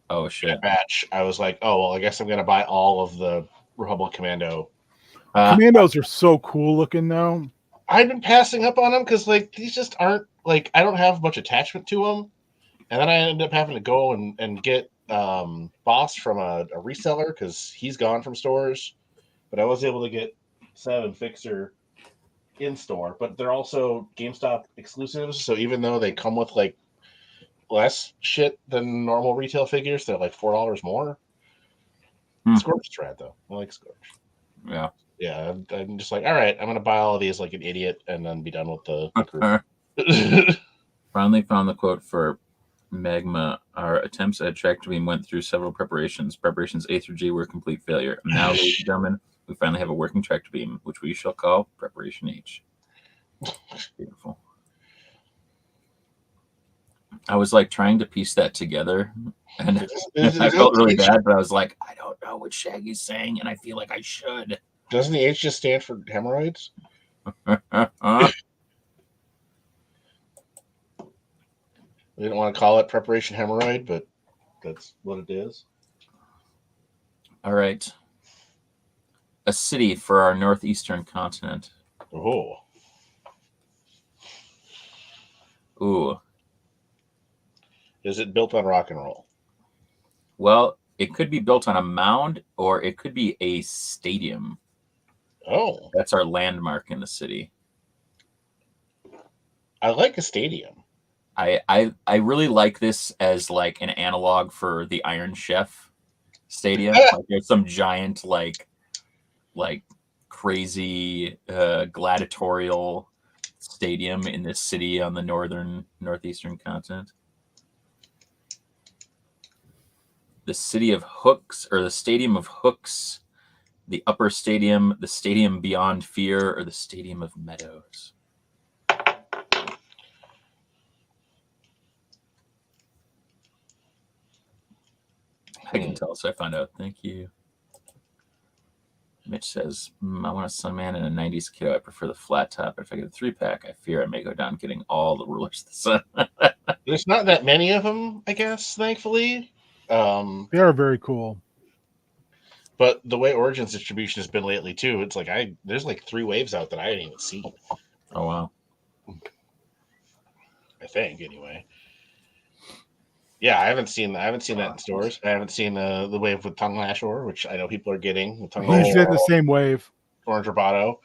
that batch, I was like, oh, well, I guess I'm going to buy all of the Republic Commando. Commandos are so cool looking, though. I've been passing up on them because, like, these just aren't, like, I don't have much attachment to them. And then I ended up having to go and get Boss from a reseller because he's gone from stores. But I was able to get Seb and Fixer in store. But they're also GameStop exclusives. So even though they come with, like, less shit than normal retail figures, they're like $4 more. Scorch is rad, though. I like Scorch. Yeah. Yeah, I'm just like, all right, I'm going to buy all of these like an idiot and then be done with the group. Finally found the quote for Magma. Our attempts at Tractor Beam went through several preparations. Preparations A through G were a complete failure. Now, ladies and gentlemen, we finally have a working Tractor Beam, which we shall call Preparation H. Beautiful. I was like trying to piece that together, and I felt really bad, but I was like, I don't know what Shaggy's saying, and I feel like I should. Doesn't the H just stand for hemorrhoids? We didn't want to call it Preparation Hemorrhoid, but that's what it is. All right. A city for our northeastern continent. Oh. Ooh. Is it built on rock and roll? Well, it could be built on a mound, or it could be a stadium. Oh. That's our landmark in the city. I like a stadium. I really like this as like an analog for the Iron Chef stadium. Like there's some giant like crazy gladiatorial stadium in this city on the northeastern continent. The city of Hooks, or the Stadium of Hooks, the Upper Stadium, the Stadium Beyond Fear, or the Stadium of Meadows. I can tell, so I found out. Thank you. Mitch says, I want a Sunman and a 90s kiddo. I prefer the flat top. But if I get a 3-pack, I fear I may go down getting all the rulers of the sun. There's not that many of them, I guess, thankfully. They are very cool. But the way Origins distribution has been lately, too, it's like there's like 3 waves out that I didn't even see. Oh, wow. I think, anyway. Yeah, I haven't seen that in stores. I haven't seen the wave with Tongue Lashor, which I know people are getting. He's in the same wave. Orange Roboto.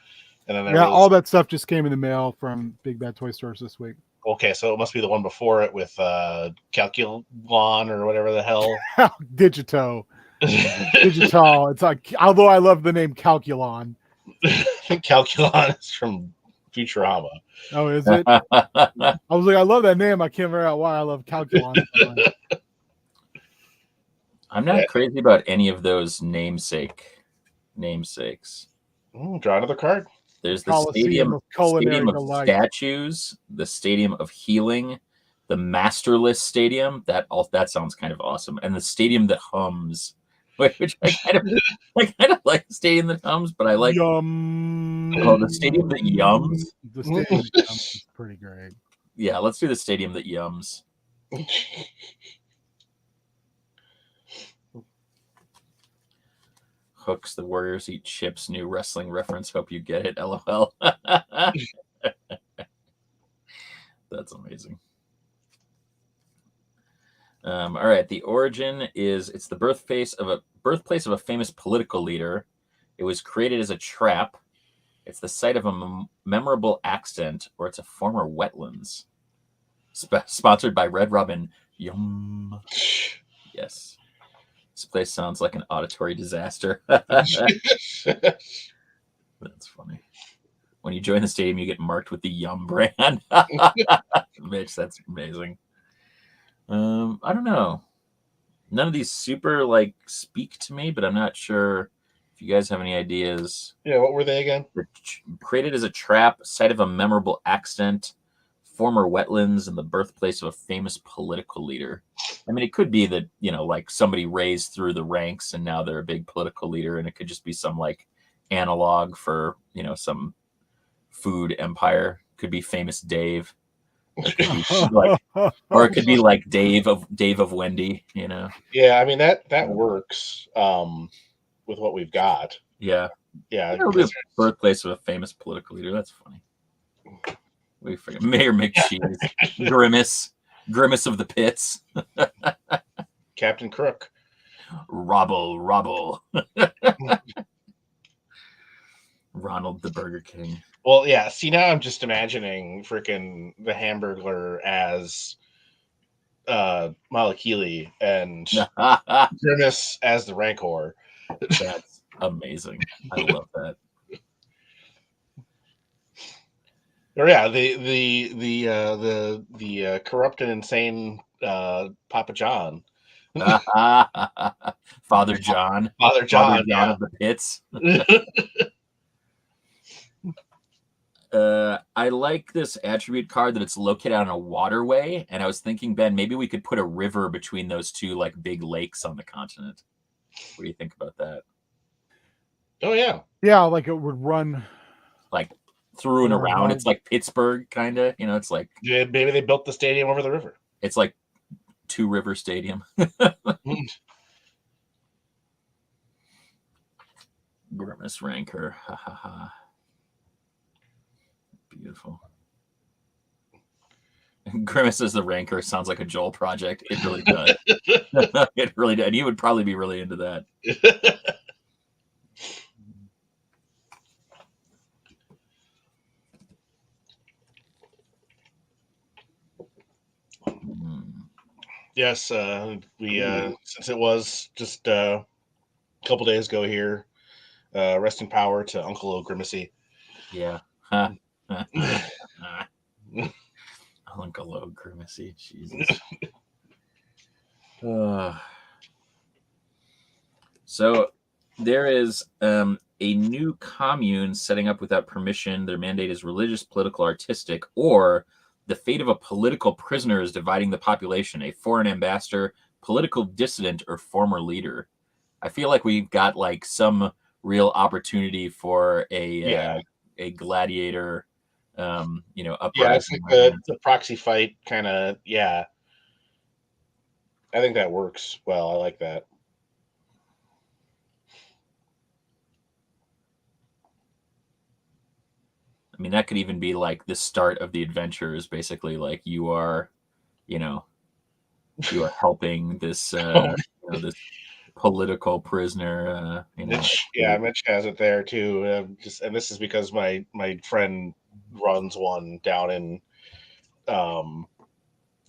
And then all that stuff just came in the mail from Big Bad Toy Stores this week. Okay, so it must be the one before it with Calculon or whatever the hell. Digital. It's like, although I love the name Calculon. I think Calculon is from Futurama. Oh, is it? I was like, I love that name. I can't figure out why I love Calculon. I'm not crazy about any of those namesakes. Draw another card. There's the stadium of statues, the stadium of healing, the masterless stadium. That sounds kind of awesome, and the stadium that hums, which I kind of like the stadium that hums, but I like the stadium that yums. The stadium that hums is pretty great. Yeah, let's do the stadium that yums. Hooks, the Warriors eat chips. New wrestling reference. Hope you get it. LOL. That's amazing. All right. The origin it's the birthplace of a famous political leader. It was created as a trap. It's the site of a memorable accident, or it's a former wetlands. Sponsored by Red Robin. Yum. Yes. This place sounds like an auditory disaster. That's funny. When you join the stadium, you get marked with the Yum brand. Mitch, that's amazing. I don't know. None of these super like speak to me, but I'm not sure if you guys have any ideas. Yeah, what were they again? Created as a trap, site of a memorable accident, former wetlands, and the birthplace of a famous political leader. I mean, it could be that, like somebody raised through the ranks and now they're a big political leader, and it could just be some like analog for, some food empire. Could be famous Dave. Or it could be like, or it could be like Dave of Wendy, Yeah, I mean that works with what we've got. Yeah. Yeah, It'll be a birthplace of a famous political leader. That's funny. We forget Mayor McCheese, Grimace of the Pits, Captain Crook, Robble, Ronald the Burger King. Well, yeah. See, now I'm just imagining freaking the Hamburglar as Malakili and Grimace as the Rancor. That's amazing. I love that. Or yeah, the corrupt and insane Papa John, Father John yeah. of the Pits. I like this attribute card that it's located on a waterway, and I was thinking, Ben, maybe we could put a river between those two like big lakes on the continent. What do you think about that? Oh yeah, yeah, like it would run like through and around. It's like Pittsburgh, kind of. It's like maybe they built the stadium over the river. It's like Two River Stadium. Grimace Rancor. Ha ha ha. Beautiful. Grimace as the Rancor sounds like a Joel project. It really does. It really does. And you would probably be really into that. Yes, we since it was just a couple days ago here. Rest in power to Uncle O Grimacy. Yeah. Uncle O Grimacy. Jesus. So there is a new commune setting up without permission. Their mandate is religious, political, artistic, or the fate of a political prisoner is dividing the population, a foreign ambassador, political dissident, or former leader. I feel like we've got like some real opportunity for a gladiator, uprising. Yeah, it's like the proxy fight kind of. Yeah, I think that works well. I like that. I mean, that could even be like the start of the adventure is basically like you are helping this, this political prisoner. Mitch has it there too. And this is because my friend runs one down in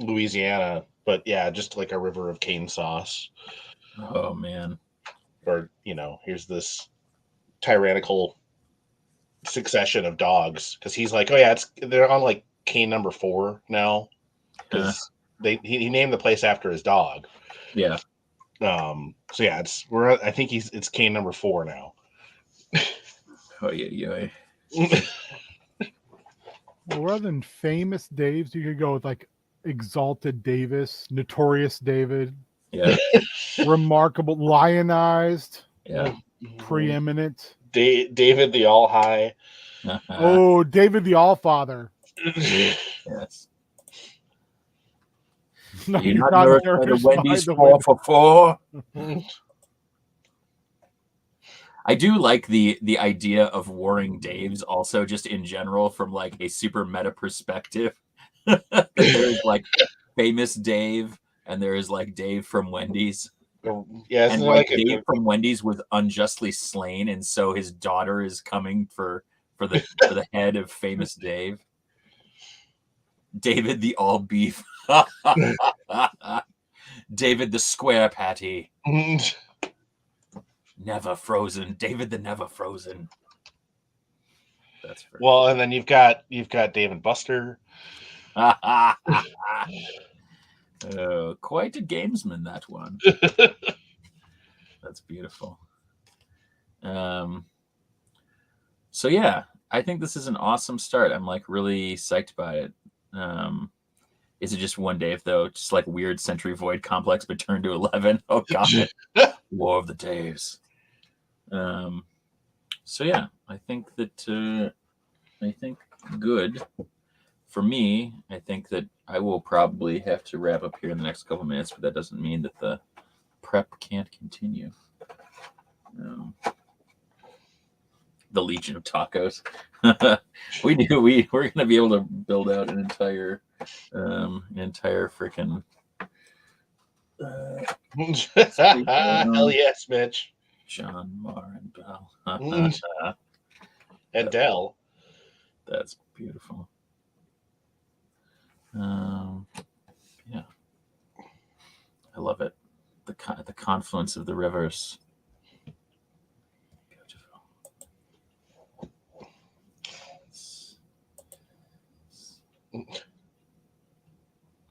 Louisiana. But yeah, just like a river of cane sauce. Oh man. Or here's this tyrannical succession of dogs because he's like, oh yeah, they're on like cane number 4 now because he named the place after his dog. Yeah. So yeah, I think it's cane number 4 now. Oh yeah. Well, rather than famous Daves, you could go with like Exalted Davis, Notorious David. Yeah. Remarkable, lionized. Yeah. Preeminent. David the All High. Oh, David the All Father. Yes. No, you're not nourished by the Wendy's 4 for 4. I do like the idea of warring Daves also just in general from like a super meta perspective. There's like famous Dave and there is like Dave from Wendy's. Yeah, and like Dave from Wendy's was unjustly slain, and so his daughter is coming for the head of famous Dave. David the all beef. David the square patty. Never frozen. David the never frozen. That's well, and then you've got Dave and Buster. Quite a gamesman, that one. That's beautiful. So yeah, I think this is an awesome start. I'm like really psyched by it. Is it just one Dave though? Just like weird Century Void complex, but turned to 11. Oh god, War of the Daves. So yeah, I think that I think good for me. I think that I will probably have to wrap up here in the next couple minutes, but that doesn't mean that the prep can't continue. The Legion of Tacos. We're gonna be able to build out an entire freaking hell yes, Mitch. John Mar and Bell. And Dell. That's beautiful. Yeah, I love it. The confluence of the rivers. Beautiful.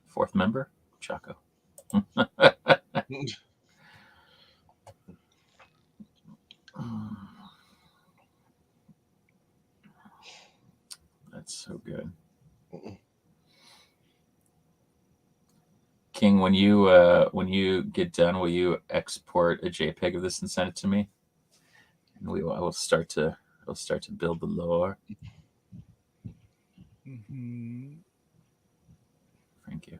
Fourth member, Chaco. That's so good. King, when you get done, will you export a JPEG of this and send it to me? And I will start to build the lore. Mm-hmm. Thank you.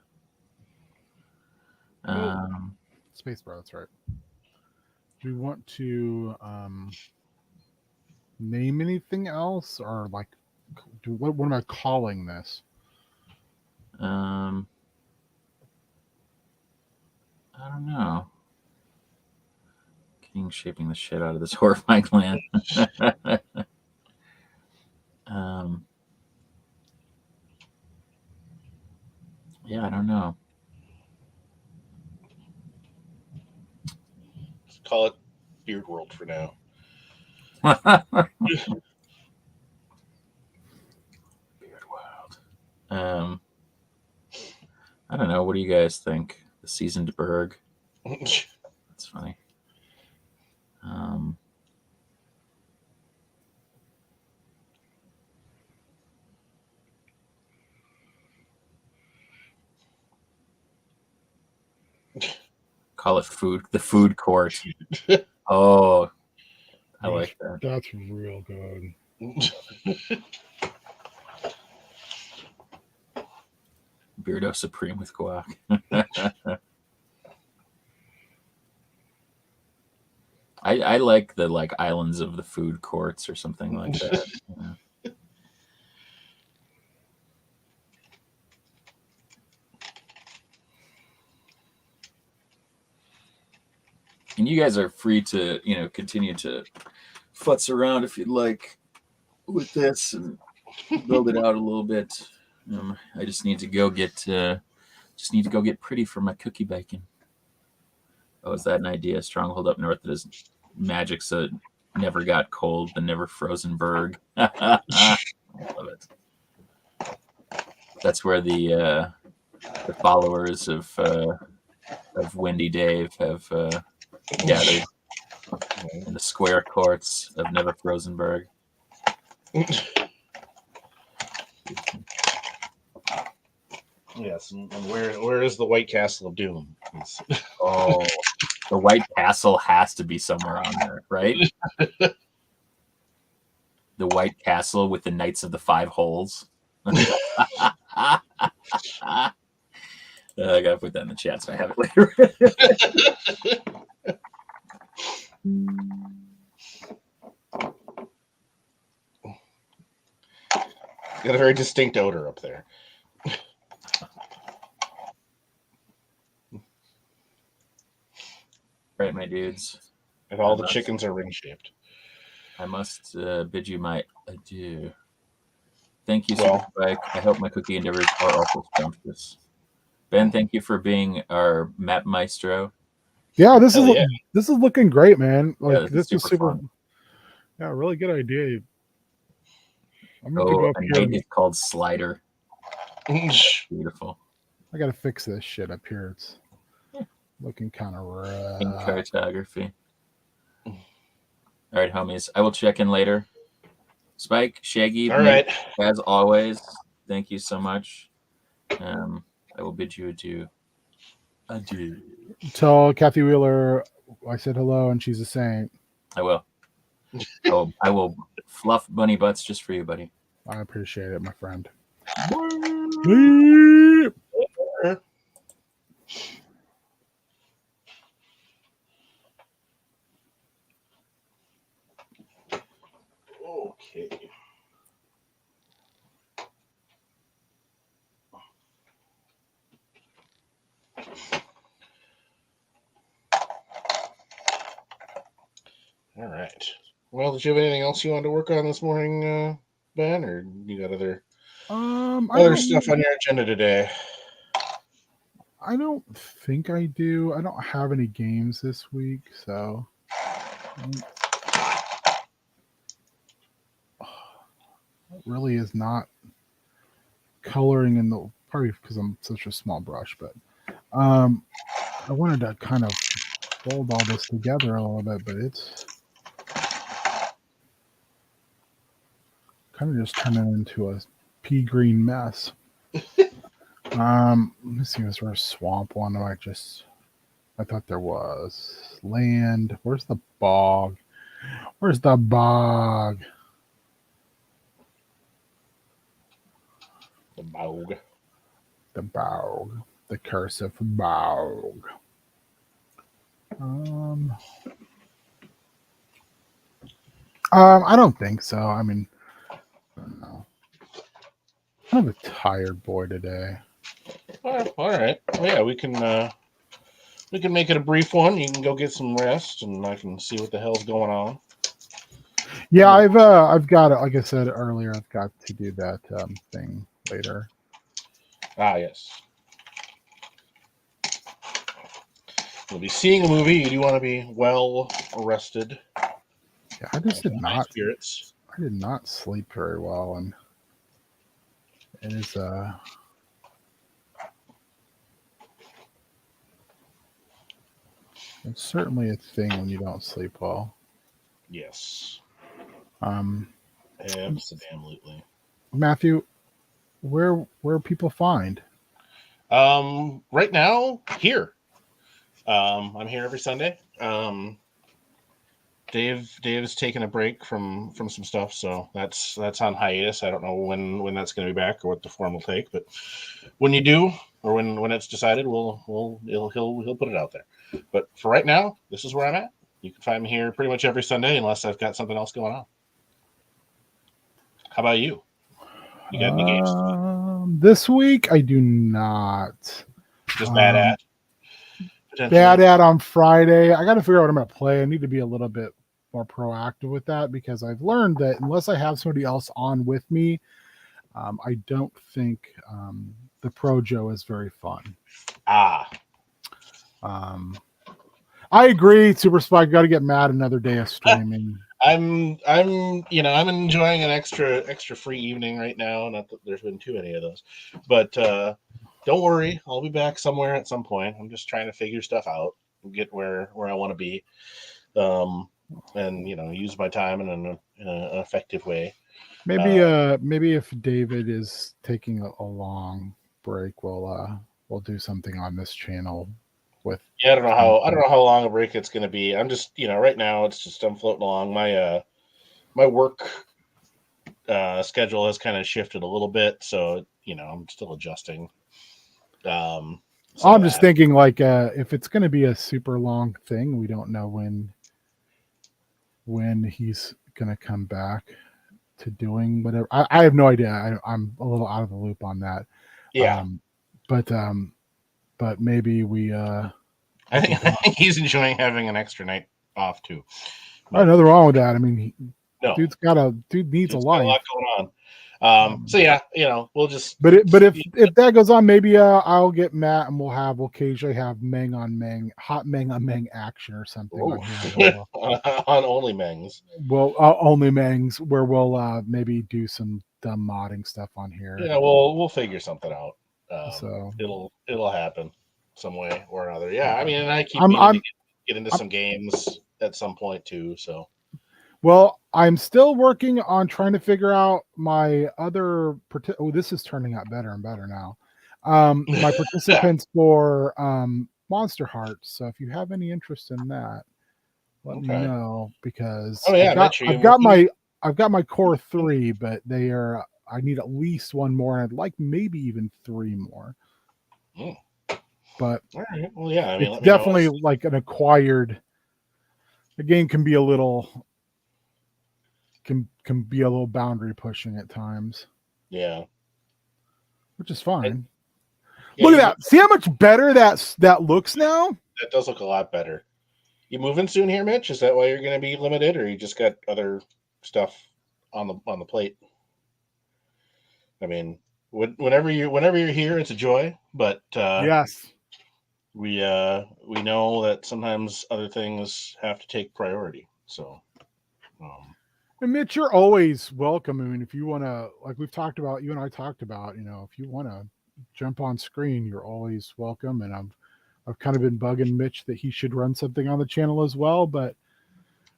Spacebar, that's right. Do we want to name anything else, or like, what am I calling this? I don't know. King shaping the shit out of this horrifying land. Yeah, I don't know. Let's call it Beard World for now. Beard World. I don't know. What do you guys think? The Seasoned Berg. That's funny. Call it the food court. Oh, I like that. That's real good. Beardo Supreme with guac. I like the islands of the food courts or something like that. Yeah. And you guys are free to continue to futz around if you'd like with this and build it out a little bit. I just need to go get pretty for my cookie bacon. Oh, is that an idea? Stronghold up north that is magic, so it never got cold, the never frozen berg. I love it. That's where the followers of Windy Dave have gathered in the square courts of Never Frozenberg. Yes, and where is the White Castle of Doom? Oh, the White Castle has to be somewhere on there, right? The White Castle with the Knights of the Five Holes. I gotta put that in the chat so I have it later. Got a very distinct odor up there. Right, my dudes. And all the chickens are ring shaped. I must bid you my adieu. Thank you, Superbike. I hope my cookie endeavors are also scrumptious. Ben, thank you for being our map maestro. Yeah, this is looking great, man. Like Yeah, this is super fun. Yeah, really good idea. I'm gonna go up here. It's called Slider. Beautiful. I gotta fix this shit up here. It's looking kind of In rough. cartography. All right, homies. I will check in later. Spike, Shaggy, All Nate, right. as always, thank you so much. I will bid you adieu. Adieu. Tell Kathy Wheeler I said hello and she's a saint. I will. I will fluff bunny butts just for you, buddy. I appreciate it, my friend. Okay. All right. Well, did you have anything else you wanted to work on this morning, Ben, or you got other stuff on your agenda today? I don't think I do. I don't have any games this week, so it really is not coloring in the probably because I'm such a small brush, but I wanted to kind of fold all this together a little bit, but it's kind of just turning into a pea green mess. Let me see, is there a swamp one? I thought there was land. Where's the bog? Where's the bog? The bog. The bog. The cursive bog. I don't think so. I mean, I don't know. I'm a tired boy today. All right. Well, yeah, we can make it a brief one. You can go get some rest, and I can see what the hell's going on. Yeah, I've got it. Like I said earlier, I've got to do that thing later. Ah, yes. We'll be seeing a movie. You do want to be well rested. Yeah, I just did not. Spirits. I did not sleep very well, and it is it's certainly a thing when you don't sleep well. Yes. Absolutely. Matthew, where people find? Right now, here. I'm here every Sunday. Dave is taking a break from some stuff, so that's on hiatus. I don't know when that's going to be back or what the form will take, but when you do, or when it's decided, he'll put it out there. But for right now, this is where I'm at. You can find me here pretty much every Sunday unless I've got something else going on. How about you? You got any games? This week I do not. Just Bad At. Bad At on Friday. I got to figure out what I'm going to play. I need to be a little bit more proactive with that because I've learned that unless I have somebody else on with me, I don't think the Pro Joe is very fun. I agree. Super Spike got to get mad another day of streaming. I'm enjoying an extra free evening right now. Not that there's been too many of those, but don't worry, I'll be back somewhere at some point. I'm just trying to figure stuff out, get where I want to be, and use my time in an effective way. Maybe if David is taking a long break, we'll do something on this channel. I don't know how long a break it's going to be. I'm just right now it's just I'm floating along. My work schedule has kind of shifted a little bit, so I'm still adjusting. I'm just thinking like if it's going to be a super long thing, we don't know when he's going to come back to doing whatever. I have no idea. I'm a little out of the loop on that. Yeah. But maybe we I think he's enjoying having an extra night off too. Nothing wrong with that. I mean, dude needs a life. Got a lot going on. So yeah, we'll just. But if that goes on, maybe I'll get Matt and we'll occasionally have Meng on Meng, hot Meng on Meng action or something on here. On Only Mengs. Well, Only Mengs, where we'll maybe do some dumb modding stuff on here. Yeah, we'll figure something out. So it'll happen some way or another. Yeah, I mean, and I keep I'm meaning I'm to get into some games at some point too. So well, I'm still working on trying to figure out my other. Oh, this is turning out better and better now. My participants for Monster Hearts. So if you have any interest in that, let me okay. know because Oh yeah, Mitch, are you I've got my core 3, but they are I need at least one more, and I'd like maybe even 3 more. Mm. But All right. Well, yeah. I mean, it's let me know. definitely like an acquired. The game can be a little can be a little boundary pushing at times, Yeah. which is fine. Yeah. Look at that! See how much better that looks now. That does look a lot better. You moving soon here, Mitch? Is that why you're going to be limited, or you just got other stuff on the plate? I mean, whenever you're here, it's a joy. But Yes. we know that sometimes other things have to take priority. So, And Mitch, you're always welcome. I mean, if you want to, like we've talked about, you and I talked about, if you want to jump on screen, you're always welcome. And I've kind of been bugging Mitch that he should run something on the channel as well. But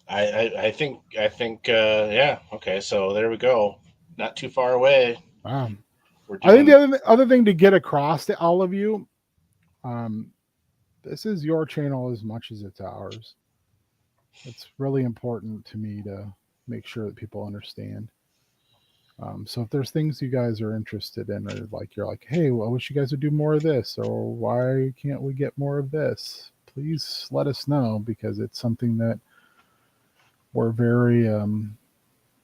I think yeah, okay. So there we go. Not too far away. We're I think doing. the other thing to get across to all of you, this is your channel as much as it's ours. It's really important to me to make sure that people understand. So if there's things you guys are interested in, or like you're like, hey, well, I wish you guys would do more of this, or why can't we get more of this? Please let us know, because it's something that we're very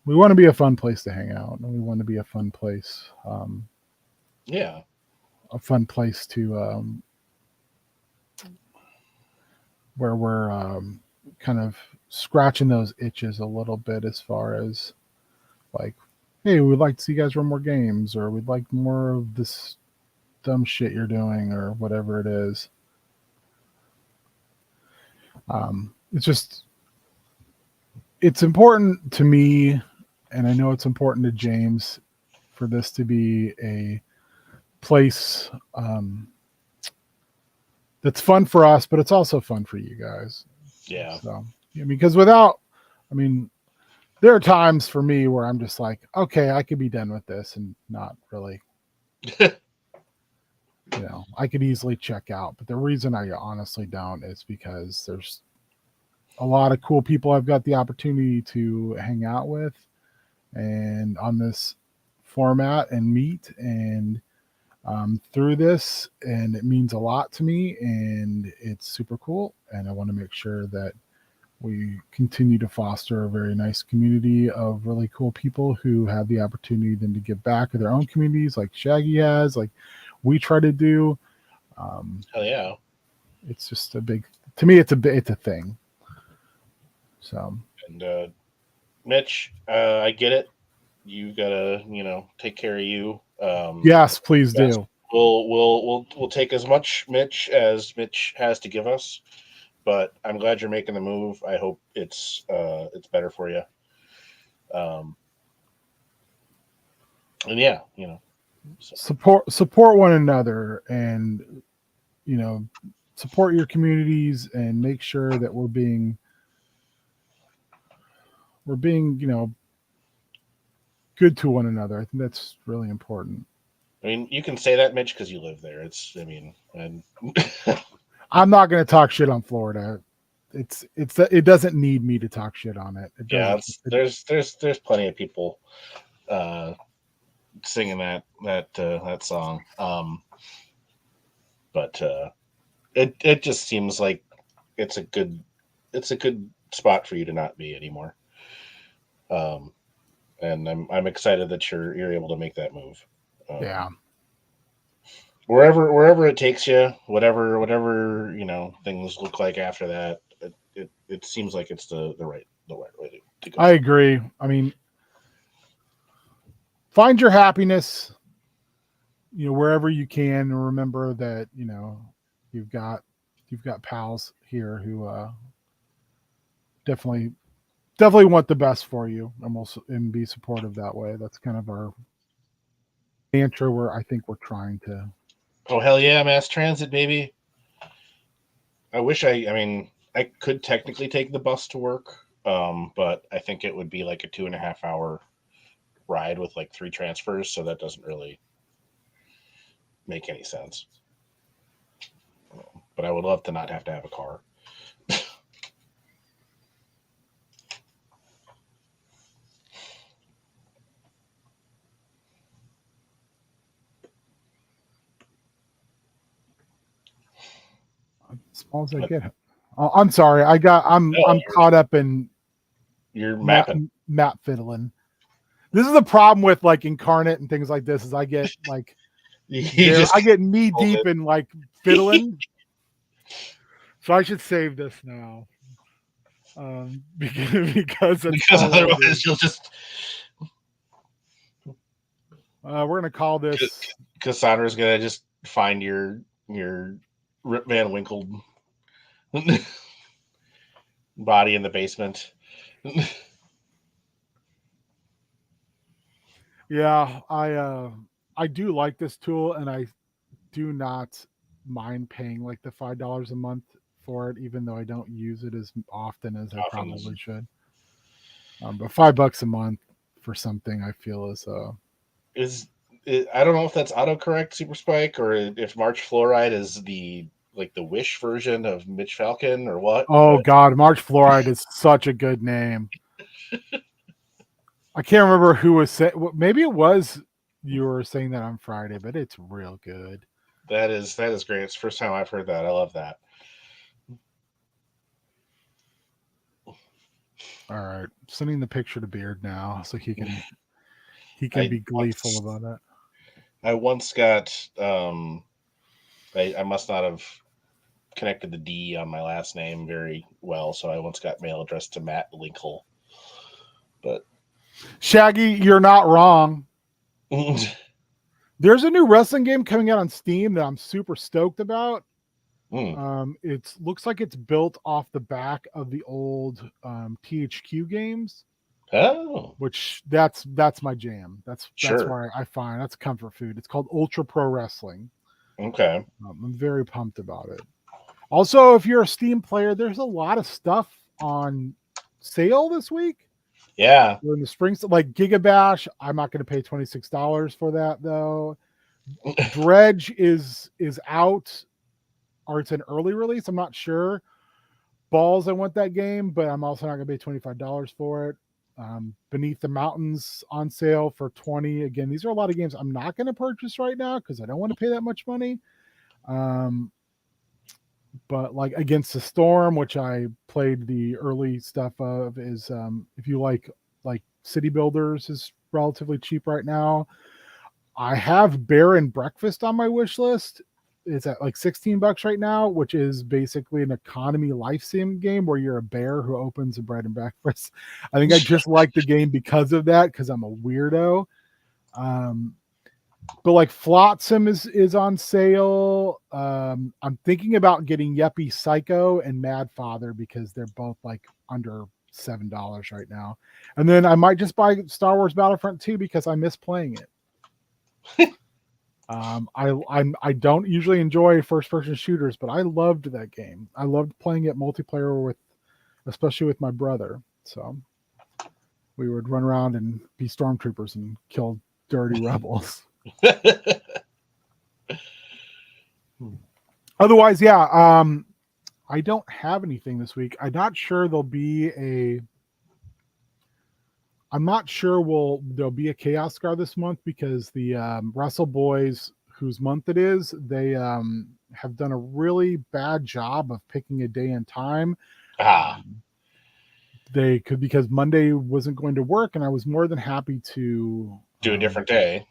we want to be a fun place to hang out, and we want to be a fun place, Yeah. a fun place to where we're kind of scratching those itches a little bit, as far as like, hey, we'd like to see you guys run more games, or we'd like more of this dumb shit you're doing, or whatever it is. It's just, it's important to me, and I know it's important to James, for this to be a place that's fun for us, but it's also fun for you guys. Yeah. So, because without, I mean, there are times for me where I'm just like, okay, I could be done with this and not really, I could easily check out. But the reason I honestly don't is because there's a lot of cool people I've got the opportunity to hang out with and on this format and meet, and through this, and it means a lot to me, and it's super cool. And I want to make sure that we continue to foster a very nice community of really cool people who have the opportunity then to give back to their own communities, like Shaggy has, like we try to do. Hell yeah. It's just a big, to me, it's a thing. So, And Mitch, I get it. You gotta, take care of you. yes, please do. We'll take as much Mitch as Mitch has to give us, but I'm glad you're making the move. I hope it's better for you. And yeah, so. support one another, and support your communities, and make sure that we're being good to one another. I think that's really important. I mean, you can say that, Mitch, because you live there. And I'm not going to talk shit on Florida. It doesn't need me to talk shit on it. Yeah, there's plenty of people singing that song. But it just seems like it's a good spot for you to not be anymore. And I'm excited that you're able to make that move. Yeah. Wherever it takes you, whatever things look like after that, it seems like it's the right way to go. I agree. I mean, find your happiness, wherever you can, and remember that you've got pals here who definitely want the best for you, and be supportive that way. That's kind of our mantra, where I think we're trying to Oh hell yeah, mass transit, baby. I wish I could technically take the bus to work, but I think it would be like a 2.5 hour ride with like 3 transfers, so that doesn't really make any sense. But I would love to not have to have a car. As small as I get. Oh, I'm sorry. I'm caught up in You're mapping. map fiddling. This is the problem with like Incarnate and things like this is I get like I get knee deep in like fiddling. So I should save this now. Because otherwise you'll just we're gonna call this Cassandra's gonna just find your Rip Van Winkle body in the basement. Yeah, I do like this tool, and I do not mind paying like the $5 a month for it, even though I don't use it as often as I probably should. But $5 a month for something I feel is I don't know if that's autocorrect Super Spike or if March Fluoride is the Wish version of Mitch Falcon or what. Oh God, March Fluoride is such a good name. I can't remember who was saying. Maybe it was you were saying that on Friday, but it's real good. That is great. It's the first time I've heard that. I love that. All right, sending the picture to Beard now so he can be gleeful about that. I once got I must not have connected the D on my last name very well, so I once got mail addressed to Matt Linkle. But Shaggy, you're not wrong. There's a new wrestling game coming out on Steam that I'm super stoked about. It looks like it's built off the back of the old THQ games. Oh, which that's my jam. That's where I find that's comfort food. It's called Ultra Pro Wrestling. Okay, I'm very pumped about it. Also, if you're a Steam player, there's a lot of stuff on sale this week. Yeah, in the spring, like Gigabash. I'm not going to pay $26 for that though. Dredge is out, or it's an early release. I'm not sure. Balls, I want that game, but I'm also not going to pay $25 for it. Beneath the Mountains on sale for $20. Again, these are a lot of games I'm not going to purchase right now because I don't want to pay that much money. But like Against the Storm, which I played the early stuff of, is if you like City Builders, is relatively cheap right now. I have Bear and Breakfast on my wish list. It's at like $16 right now, which is basically an economy life sim game where you're a bear who opens a bread and breakfast. I think I just like the game because of that, because I'm a weirdo. But like Flotsam is on sale. I'm thinking about getting Yuppie Psycho and Mad Father because they're both like under $7 right now. And then I might just buy Star Wars Battlefront 2 because I miss playing it. I don't usually enjoy first person shooters, but I loved that game. I loved playing it multiplayer especially with my brother. So we would run around and be stormtroopers and kill dirty rebels. Otherwise, yeah. I don't have anything this week. I'm not sure there'll be a Chaos Scar this month because the Russell Boys, whose month it is, they have done a really bad job of picking a day and time. Because Monday wasn't going to work, and I was more than happy to do a different day.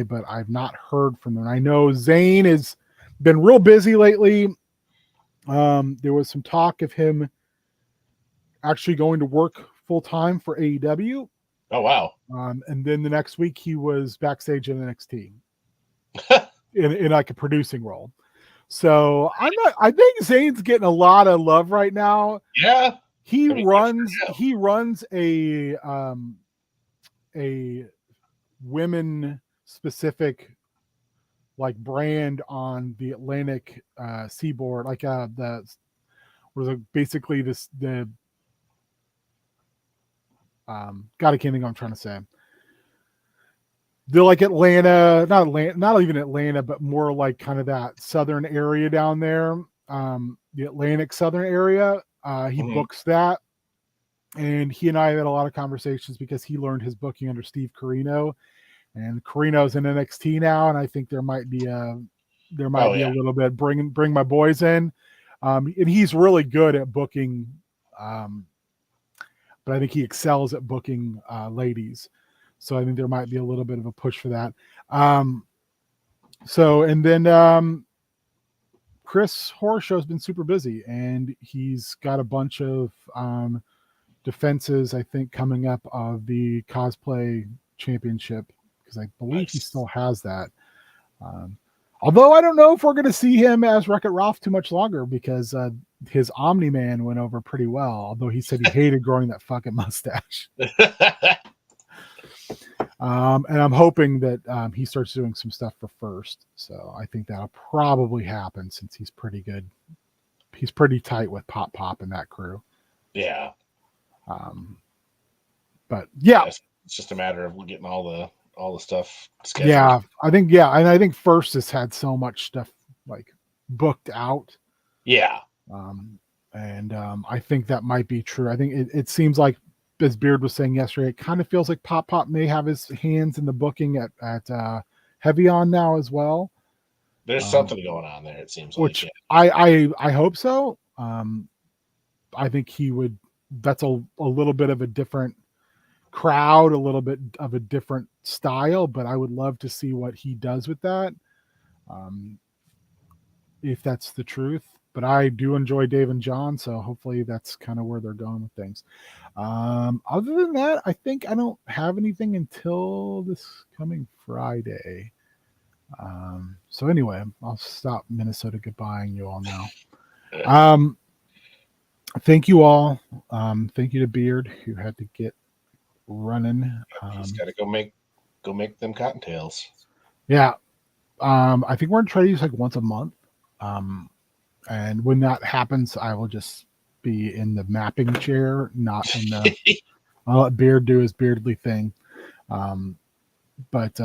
But I've not heard from them. I know Zane has been real busy lately. There was some talk of him actually going to work full time for AEW. Oh wow! And then the next week he was backstage in NXT in like a producing role. So I think Zane's getting a lot of love right now. Yeah, he runs a women specific like brand on the Atlantic seaboard, like the was basically the God, I can't think what I'm trying to say. They're like Atlanta, not even Atlanta, but more like kind of that southern area down there, the Atlantic southern area. He books that, and he and I had a lot of conversations because he learned his booking under Steve Corino, and Corino's in NXT now, and I think there might be a little bit bring my boys in, and he's really good at booking, but I think he excels at booking ladies. So I think there might be a little bit of a push for that. And then Chris Horror Show has been super busy, and he's got a bunch of defenses, I think, coming up of the cosplay championship, because I believe he still has that. Although I don't know if we're going to see him as Wreck-It Ralph too much longer, because his Omni-Man went over pretty well, although he said he hated growing that fucking mustache. And I'm hoping that he starts doing some stuff for First. So I think that'll probably happen, since he's pretty good. He's pretty tight with Pop and that crew. Yeah. But yeah, it's just a matter of getting all the stuff scheduled. Yeah, and I think First has had so much stuff like booked out. Yeah. I think that might be true. I think it seems like, as Beard was saying yesterday, it kind of feels like Pop may have his hands in the booking at Heavy On now as well. There's something going on there, it seems which like. I hope so. I think he would. That's a little bit of a different crowd, a little bit of a different style, but I would love to see what he does with that. If that's the truth. But I do enjoy Dave and John, so hopefully that's kind of where they're going with things. Other than that, I think I don't have anything until this coming Friday. So anyway, I'll stop Minnesota goodbying you all now. Thank you all. Thank you to Beard, who had to get running. He's got to go make them cottontails. Yeah. I think we're going to try to use like once a month. And when that happens, I will just be in the mapping chair, not in the. I'll let Beard do his beardly thing. But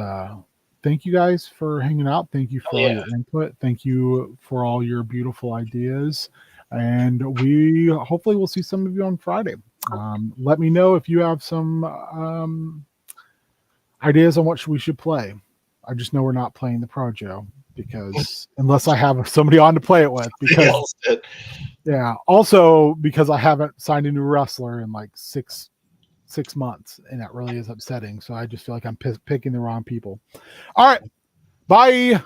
thank you guys for hanging out. Thank you for all your input. Thank you for all your beautiful ideas. And we hopefully will see some of you on Friday. Let me know if you have some ideas on what we should play. I just know we're not playing the Projo, because unless I have somebody on to play it with, because also because I haven't signed a new wrestler in like six months, and that really is upsetting. So I just feel like I'm picking the wrong people. All right, bye.